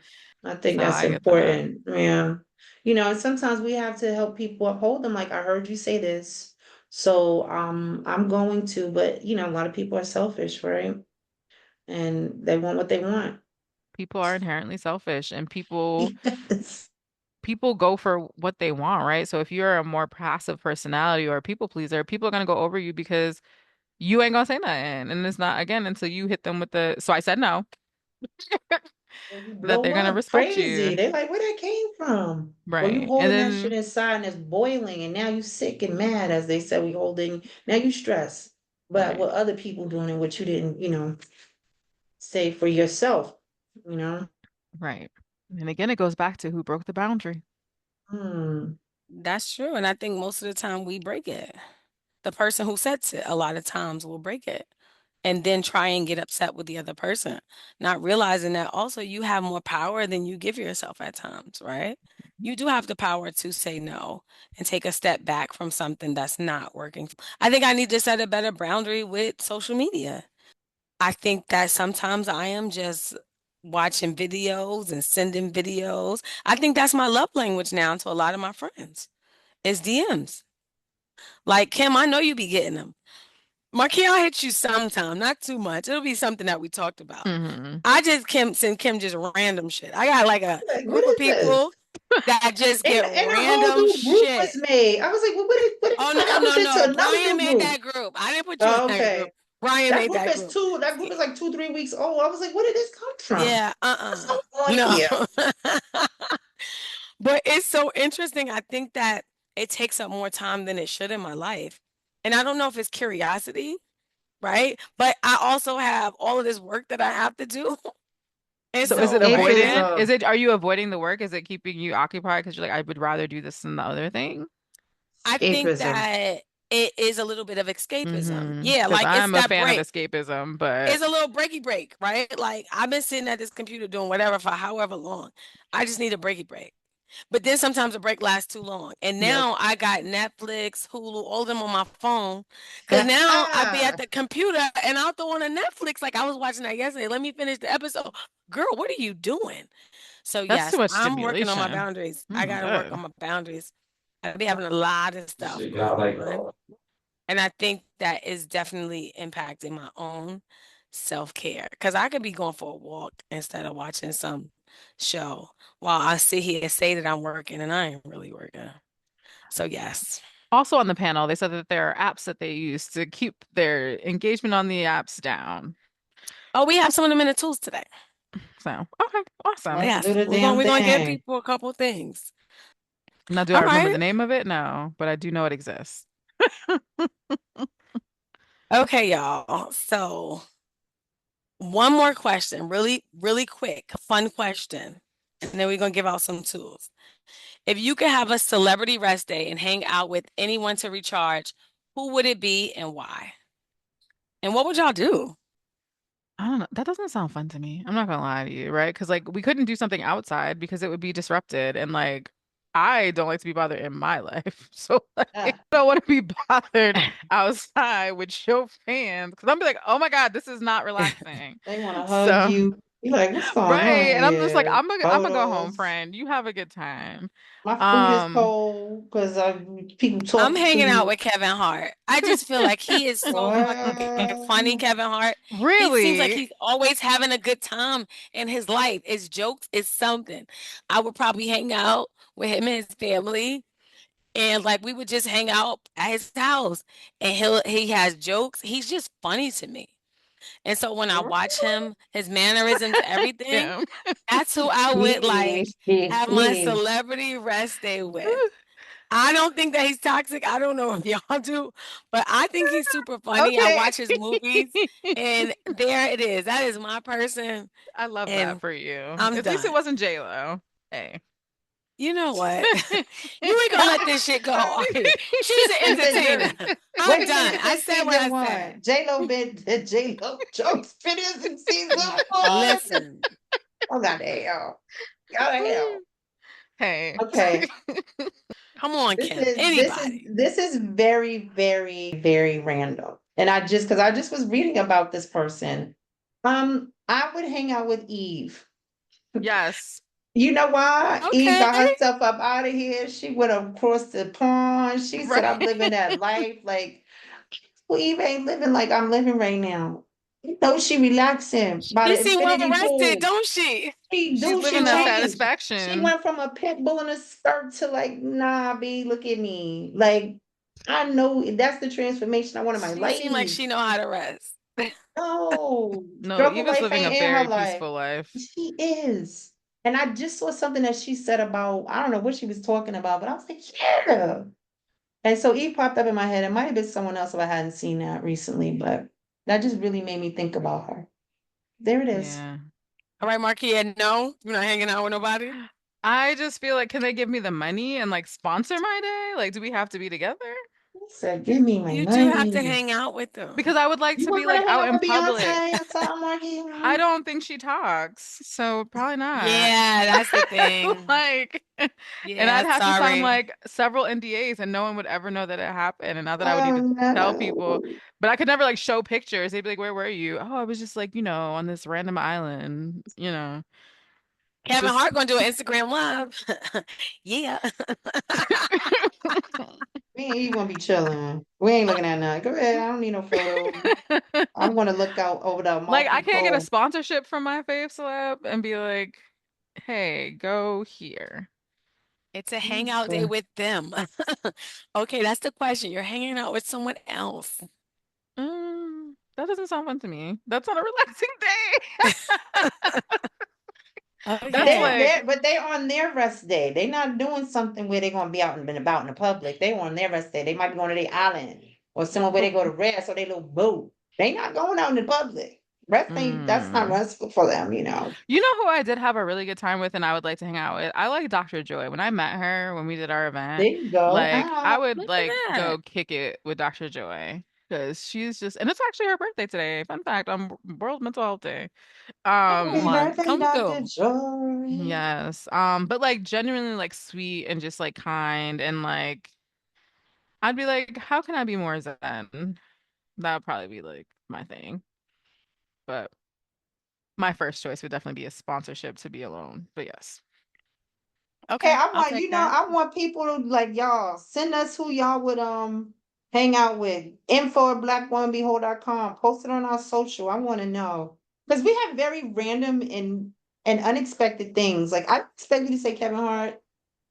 I think So that's I get that. important. Yeah. And sometimes we have to help people uphold them. Like, I heard you say this. So I'm going to, but a lot of people are selfish, right? And they want what they want. People are inherently selfish, and Yes. people go for what they want, right? So if you're a more passive personality or a people pleaser, people are gonna go over you because you ain't gonna say nothing. And it's not again until you hit them with the so I said no, Or you that blow they're gonna up respect crazy. you. They like, where that came from? Or you Right. And holding that shit then inside and it's boiling and now you sick and mad, as they said, we holding, now you stress. But right, what other people doing and what you didn't, say for yourself, you know? right. And again, it goes back to who broke the boundary. Hmm. That's true. And I think most of the time we break it. The person who sets it a lot of times will break it and then try and get upset with the other person, not realizing that also you have more power than you give yourself at times, right? You do have the power to say no and take a step back from something that's not working. I think I need to set a better boundary with social media. I think that sometimes I am just watching videos and sending videos. I think that's my love language now to a lot of my friends. It's DMs. Like, Kim, I know you be getting them. Marquia, I'll hit you sometime, not too much. It'll be something that we talked about. Hmm. I just send Kim just random shit. I got like a Like, what group of is people this? that just And, get and a whole random new group was shit. made. I was like, well, what Oh I no, was no, into no. another Brian new made group. that group. I didn't put you in Oh, that group. okay. Brian That made group that is group. two. That group is like 2, 3 weeks old. I was like, where did this come from? Yeah, What's going on no. here? But it's so interesting. I think that it takes up more time than it should in my life. And I don't know if it's curiosity, right? But I also have all of this work that I have to do. And So is it so, Escapism. avoidant? Are you avoiding the work? Is it keeping you occupied because you're like, I would rather do this than the other thing? I think Escapism. that it is a little bit of escapism. Mm-hmm. Yeah, Because like it's I'm a that fan of break. escapism, but It's a little breaky break, right? Like I've been sitting at this computer doing whatever for however long. I just need a breaky break. But then sometimes a break lasts too long. And yep. now I got Netflix, Hulu, all of them on my phone. Cause now I be at the computer and I'll throw on a Netflix like I was watching that yesterday. Let me finish the episode. Girl, what are you doing? So That's too yes, much I'm working on my stimulation. boundaries. Oh I my gotta work God. on my boundaries. I be having a lot of You stuff should going got like on. And I think that is definitely impacting my own self-care. Because I could be going for a walk instead of watching some show while I sit here and say that I'm working and I ain't really working. So yes. Also on the panel, they said that there are apps that they use to keep their engagement on the apps down. Oh, we have some of them in the tools today. So, okay, awesome. Let's do Yes. the We're gonna damn we're gonna give thing. people a couple things. Now, do I All remember the right. name of it? No, but I do know it exists. Okay, y'all. So one more question, really, really quick, fun question. And then we're gonna give out some tools. If you could have a celebrity rest day and hang out with anyone to recharge, who would it be and why? And what would y'all do? I don't know. That doesn't sound fun to me. I'm not gonna lie to you, right? Because like we couldn't do something outside because it would be disrupted, and like I don't like to be bothered in my life, so like I Ah, don't want to be bothered outside with show fans because I'm be like, oh my God, this is not relaxing. they want to hug So you. You're like, what's going on right, and I'm just like, here? I'm gonna go home, Photos. friend. You have a good time. My food is Um, cold because people I'm talking to hanging out me. with Kevin Hart. I just feel like he is so fucking funny, What? Kevin Hart. He seems like really? he's always having a good time in his life. It's jokes, it's something. I would probably hang out with him and his family. And like we would just hang out at his house and he has jokes. He's just funny to me. And so when I watch him, his mannerisms, everything, Yeah. that's who I would like have my celebrity rest day with. I don't think that he's toxic. I don't know if y'all do, but I think he's super funny. I Okay. watch his movies and there it is. That is my person I love that and for you. I'm At least it done. wasn't J-Lo. Hey. You know what? You ain't gonna let this shit go, are you? She's an She said, entertainer. I'm wait a done. minute, I this said is what season I said. one. J-Lo been J-Lo jokes finished in season one. Listen, Oh, goddamn. Goddamn. Hey. Okay. come on, This Kim. is this is Anybody. this is very, very, very random. And because I just was reading about this person. I would hang out with Eve. Yes. You know why? Eve Okay. got herself up out of here. She went across the pond. She said, Right. I'm living that life. Like, well, Eve ain't living like I'm living right now. You know, she relaxing by She the seem well infinity rested, pool. don't she? She's She living that changed. She satisfaction. went from a pit bull in a skirt to like, nah, B, look at me. Like, I know that's the transformation I want in my She seem like life. she know how to rest. No, No, struggle Eve is life living a ain't in her very life. peaceful life. She is. And I just saw something that she said about, I don't know what she was talking about, but I was like, yeah. And so Eve popped up in my head. It might have been someone else if I hadn't seen that recently, but that just really made me think about her. There it is. Yeah. All right, Marquia, no, you're not hanging out with nobody. I just feel like, can they give me the money and like sponsor my day? Like, do we have to be together? I said, give me my You do have to money. hang out with them. Because I would like You to be weren't like gonna hang out out in with public. Beyonce or something like I you. don't think she talks, so probably not. Yeah, that's the thing. Like, and Yeah, I'd have to sign sorry. like several NDAs, and no one would ever know that it happened. And not that I would need Oh to tell people, no. but I could never like show pictures. They'd be like, "Where were you?" Oh, I was just like, on this random island, Kevin just Hart gonna do an Instagram live. Yeah. We ain't even gonna be chilling. We ain't looking at nothing. Go ahead. I don't need no photo. I'm gonna look out over the like I Amalfi can't get a Cove. sponsorship from my fave celeb and be like, "Hey, go here." It's a hangout day Okay. with them. Okay, that's the question. You're hanging out with someone else. That doesn't sound fun to me. That's not a relaxing day. That's Okay. like, But they're on their rest day. They're not doing something where they're gonna be out and about in the public. They on their rest day. They might be going to their island or somewhere where but they go to rest or they little boat. They not going out in the public. Rest ain't that's not mm. restful for them, you know. You know who I did have a really good time with and I would like to hang out with? I like Dr. Joy. When I met her when we did our There event, you go. like I would Look at like that. go kick it with Dr. Joy because she's just and it's actually her birthday today. Fun fact, on World Mental Health Day. Come Happy Um on. birthday, Come Dr. through. Joy. yes. But like genuinely like sweet and just like kind and like I'd be like, how can I be more zen? That would probably be like my thing. But my first choice would definitely be a sponsorship to be alone. But yes. Hey, Okay, I I'll want take you know, that. I want people to like y'all send us who y'all would hang out with. Info at blackwomanbehold.com. Post it on our social. I want to know. Because we have very random and unexpected things. Like I expect you to say Kevin Hart.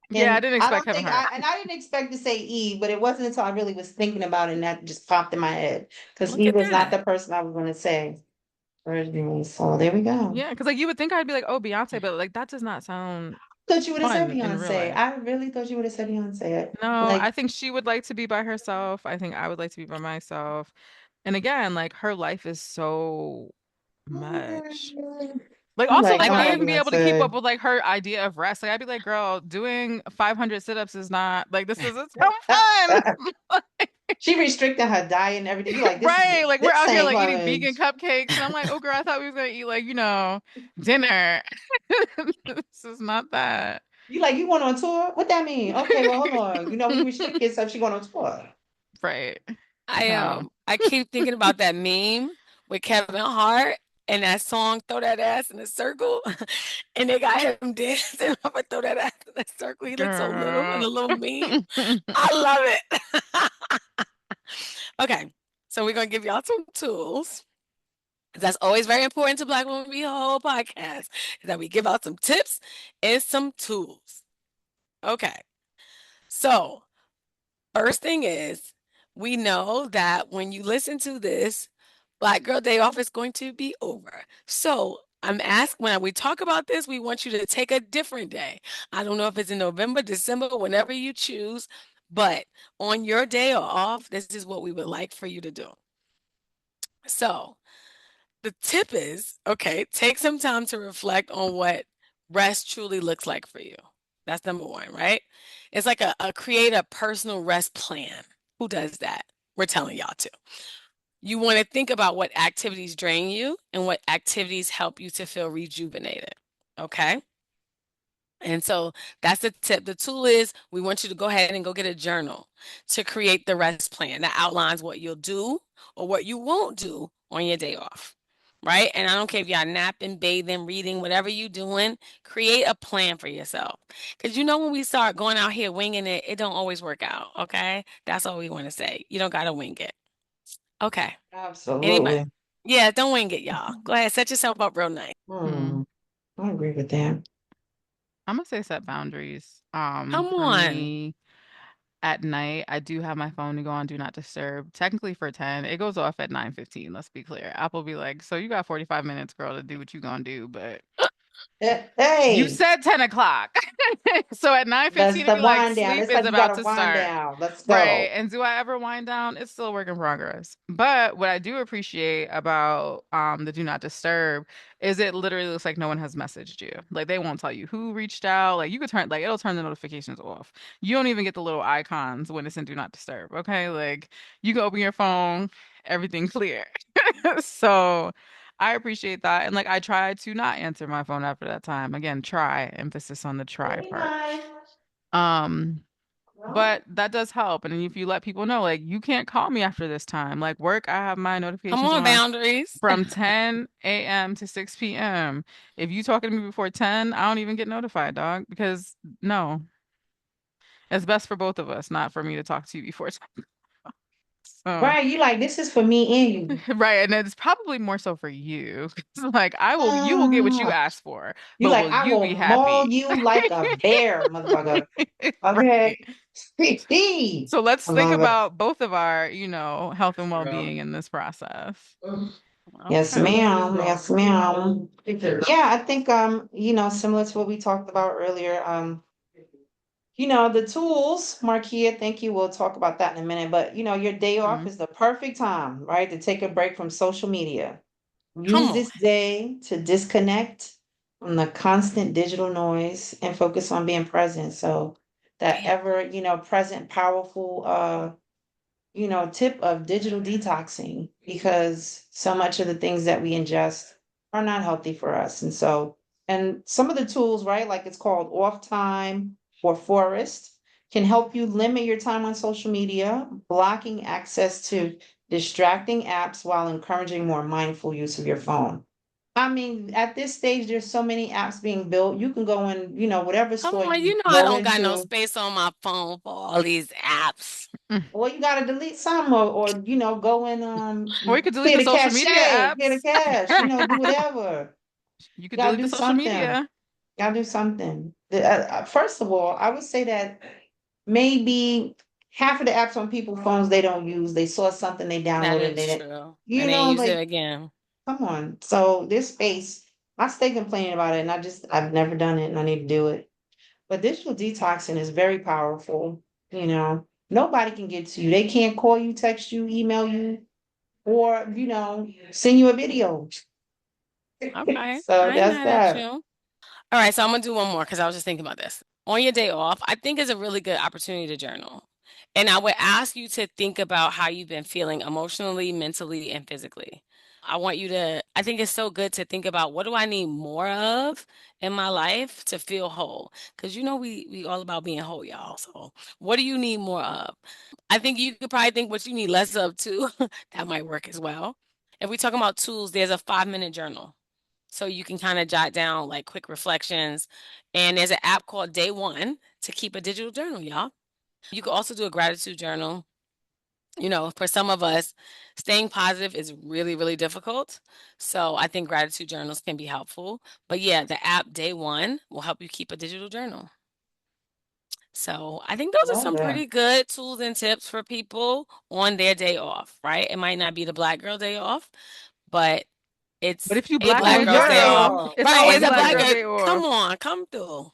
Yeah, I And didn't I expect don't Kevin think Hart. I didn't expect to say Eve, but it wasn't until I really was thinking about it and that just popped in my head. Because Look Eve at was not that. the person I was gonna say. So there we go. Yeah, because like you would think I'd be like, oh, Beyonce, but like that does not sound Thought you would have said fun in real Beyonce. life. I really thought you would have said Beyonce. No, I Like, think she would like to be by herself. I think I would like to be by myself. And again, like her life is so much. Like I'm also like, like I come I on, wouldn't think be able to keep up Beyonce. with like her idea of rest. Like I'd be like, girl, doing 500 sit-ups is not like this isn't so fun. She restricted her diet and everything. You like Right. Like we're this out here ain't like eating fun. vegan cupcakes. And I'm like, oh girl, I thought we was gonna eat like, dinner. This is not that. You like you going on tour? What that mean? Okay, well hold on. You know when you restrict yourself, she going on tour. Right. I No. I keep thinking about that meme with Kevin Hart and that song "Throw That Ass in a Circle," and they got him dancing up and throw that ass in a circle. He looks so little in Girl. a little meme. I love it. Okay, so we're gonna give y'all some tools. That's always very important to Black Women Be Whole podcast, is that we give out some tips and some tools. Okay, so first thing is, we know that when you listen to this, Black Girl Day Off is going to be over. So I'm asking, when we talk about this, we want you to take a different day. I don't know if it's in November, December, whenever you choose, but on your day off, this is what we would like for you to do. So the tip is, okay, take some time to reflect on what rest truly looks like for you. That's number one, right? It's like a create a personal rest plan. Who does that? We're telling y'all to. You want to think about what activities drain you and what activities help you to feel rejuvenated. Okay. And so that's the tip. The tool is we want you to go ahead and go get a journal to create the rest plan that outlines what you'll do or what you won't do on your day off. Right. And I don't care if y'all napping, bathing, reading, whatever you doing, create a plan for yourself. Because you know, when we start going out here winging it, it don't always work out. Okay. That's all we want to say. You don't got to wing it. Okay. Anybody? Absolutely. Yeah, don't wing it, y'all. Go ahead, set yourself up real nice. Hmm. Hmm. I agree with that. I'm gonna say set boundaries. Come For on. me, at night, I do have my phone to go on Do Not Disturb. Technically for 10, it goes off at 9:15. Let's be clear. Apple be like, so you got 45 minutes, girl, to do what you gonna do, but you Hey, said 10 o'clock. So at that's 9:15, it'd the be like wind down. sleep It's is like you about gotta to wind start. down. Let's Right. go. And do I ever wind down? It's still a work in progress. But what I do appreciate about the Do Not Disturb is it literally looks like no one has messaged you. Like they won't tell you who reached out. Like you could turn like it'll turn the notifications off. You don't even get the little icons when it's in Do Not Disturb. Okay. Like you can open your phone, everything clear. So I appreciate that. And like I try to not answer my phone after that time. Again, try, emphasis on the try Very part. nice. Um Well, but that does help. And if you let people know, like, you can't call me after this time. Like, work, I have my Come notifications on, on boundaries. from 10 a.m. to 6 p.m. If you talking to me before 10, I don't even get notified, dog, because no, it's best for both of us, not for me to talk to you before 10. So, Right, you like this is for me and right, and it's probably more so for you. It's like you. you will get what you asked for, You but like, will I you will be maul happy? you like a bear, motherfucker. Right. Okay. So let's think Motherfucker. about both of our, health and well-being in this process. Yes, Okay. ma'am. Yes, ma'am. Yeah, I think similar to what we talked about earlier. The tools, Marquia, thank you. We'll talk about that in a minute. But your day off Mhm. is the perfect time, right? To take a break from social media. Come Use on. this day to disconnect from the constant digital noise and focus on being present. So that Bam. ever, present, powerful tip of digital detoxing because so much of the things that we ingest are not healthy for us. And some of the tools, right, like it's called off time or forest, can help you limit your time on social media, blocking access to distracting apps while encouraging more mindful use of your phone. I mean, at this stage, there's so many apps being built. You can go in, whatever Come store on. you You know I go don't got no into. space on my phone for all these apps. Mm. Well, you gotta delete some or go and Or you could delete clear the the social cache, media clear the apps. cache, do whatever. You You could gotta delete do the social something. media. Gotta do something. First of all, I would say that maybe half of the apps on people's phones they don't use. They saw something they That downloaded, is they didn't, true. And then use it like, again. come on. So this space, I stay complaining about it and I've never done it and I need to do it. But digital detoxing is very powerful. Nobody can get to you. They can't call you, text you, email you, or send you a video. Okay. So I ain't that's mad at that. you. All right. So I'm going to do one more because I was just thinking about this. On your day off, I think is a really good opportunity to journal. And I would ask you to think about how you've been feeling emotionally, mentally, and physically. I think it's so good to think about what do I need more of in my life to feel whole? Because we all about being whole, y'all. So what do you need more of? I think you could probably think what you need less of too. That might work as well. If we talk about tools, there's a 5-minute journal. So you can kind of jot down like quick reflections. And there's an app called Day One to keep a digital journal, y'all. You could also do a gratitude journal. For some of us, staying positive is really, really difficult. So I think gratitude journals can be helpful. But yeah, the app Day One will help you keep a digital journal. So I think those are Love some that. pretty good tools and tips for people on their day off, right? It might not be the Black girl day off, but But it's if you a black and Oh, Black it's girl's your your day day day off. off, off. it's Right, always it's a black Black girl girl. day Come off. on, come through.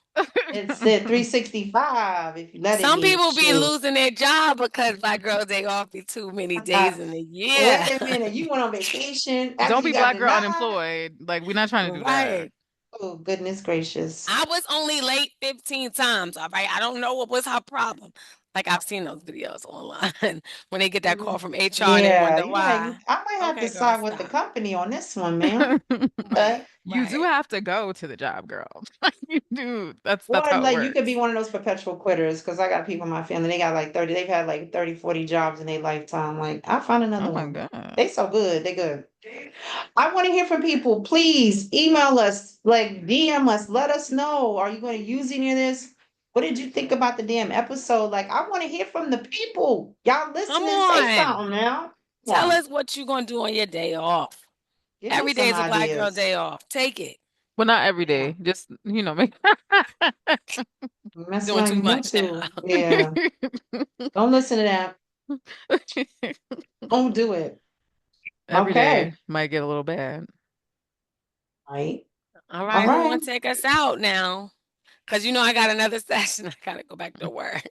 It's the 365 if you let it Some be. people be Shoot. losing their job because Black girls day off be too many days in a year. Wait a minute. You went on vacation after Don't you be got black girl denied? unemployed. Like, we're not trying to do that. Right. Oh, goodness gracious. I was only late 15 times, all right? I don't know what was her problem. Like I've seen those videos online when they get that call from HR and they Yeah, wonder you like, why. I might have to Okay, girl, side with the stop. company on this one, ma'am. Right, You do right. have to go to the job, girl. You do. That's Or how it like you could be works. one of those perpetual quitters because I got people in my family, they got like 30, they've had like 30, 40 jobs in their lifetime. Like, I'll find Oh another my one. God. They so good, they good. I want to hear from people. Please email us, like DM us, let us know. Are you going to use any of this? What did you think about the damn episode? Like, I want to hear from the people. Y'all Come listening, say on. something now. Come Tell on, us what you gonna do on your day off. give me Every day some is a Black girl ideas. day off. Take it. Well, not every Yeah. day. Just, make Mess Doing too around, you much now. too. Yeah. Don't listen to that. Don't do it. every Okay. day might get a little bad. Right. All All right, who right. wanna take us out now? Because I got another session. I gotta go back to work.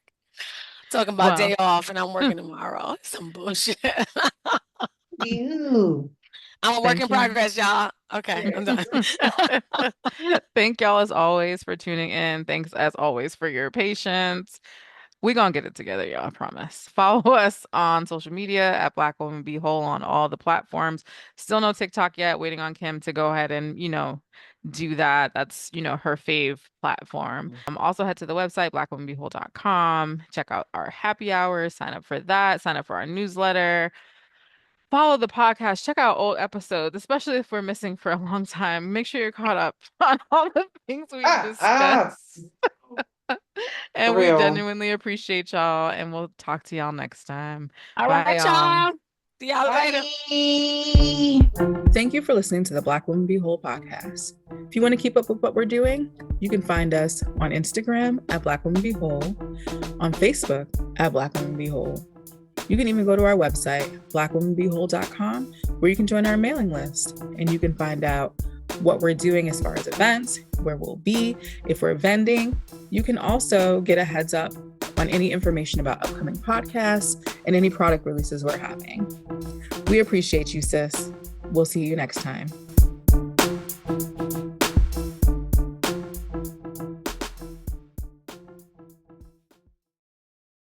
Talking about Well, day off and I'm working tomorrow. Some bullshit. You. I'm a work in thank you. progress, y'all. Okay, I'm done. Thank y'all as always for tuning in. Thanks as always for your patience. We gonna get it together, y'all, I promise. Follow us on social media at Black Woman Be Whole on all the platforms. Still no TikTok yet, waiting on Kim to go ahead and, do that. That's, her fave platform. Also head to the website, blackwomanbewhole.com. Check out our happy hours, sign up for that, sign up for our newsletter. Follow the podcast, check out old episodes, especially if we're missing for a long time. Make sure you're caught up on all the things we've Ah, ah. discussed. And For we real. genuinely appreciate y'all, and we'll talk to y'all next time. All Bye, right, y'all. y'all. See y'all later. Bye. Thank you for listening to the Black Women Be Whole podcast. If you want to keep up with what we're doing, you can find us on Instagram at Black Women Be Whole, on Facebook at Black Women Be Whole. You can even go to our website, blackwomenbewhole.com, where you can join our mailing list and you can find out what we're doing as far as events, where we'll be, if we're vending. You can also get a heads up on any information about upcoming podcasts and any product releases we're having. We appreciate you, sis. We'll see you next time.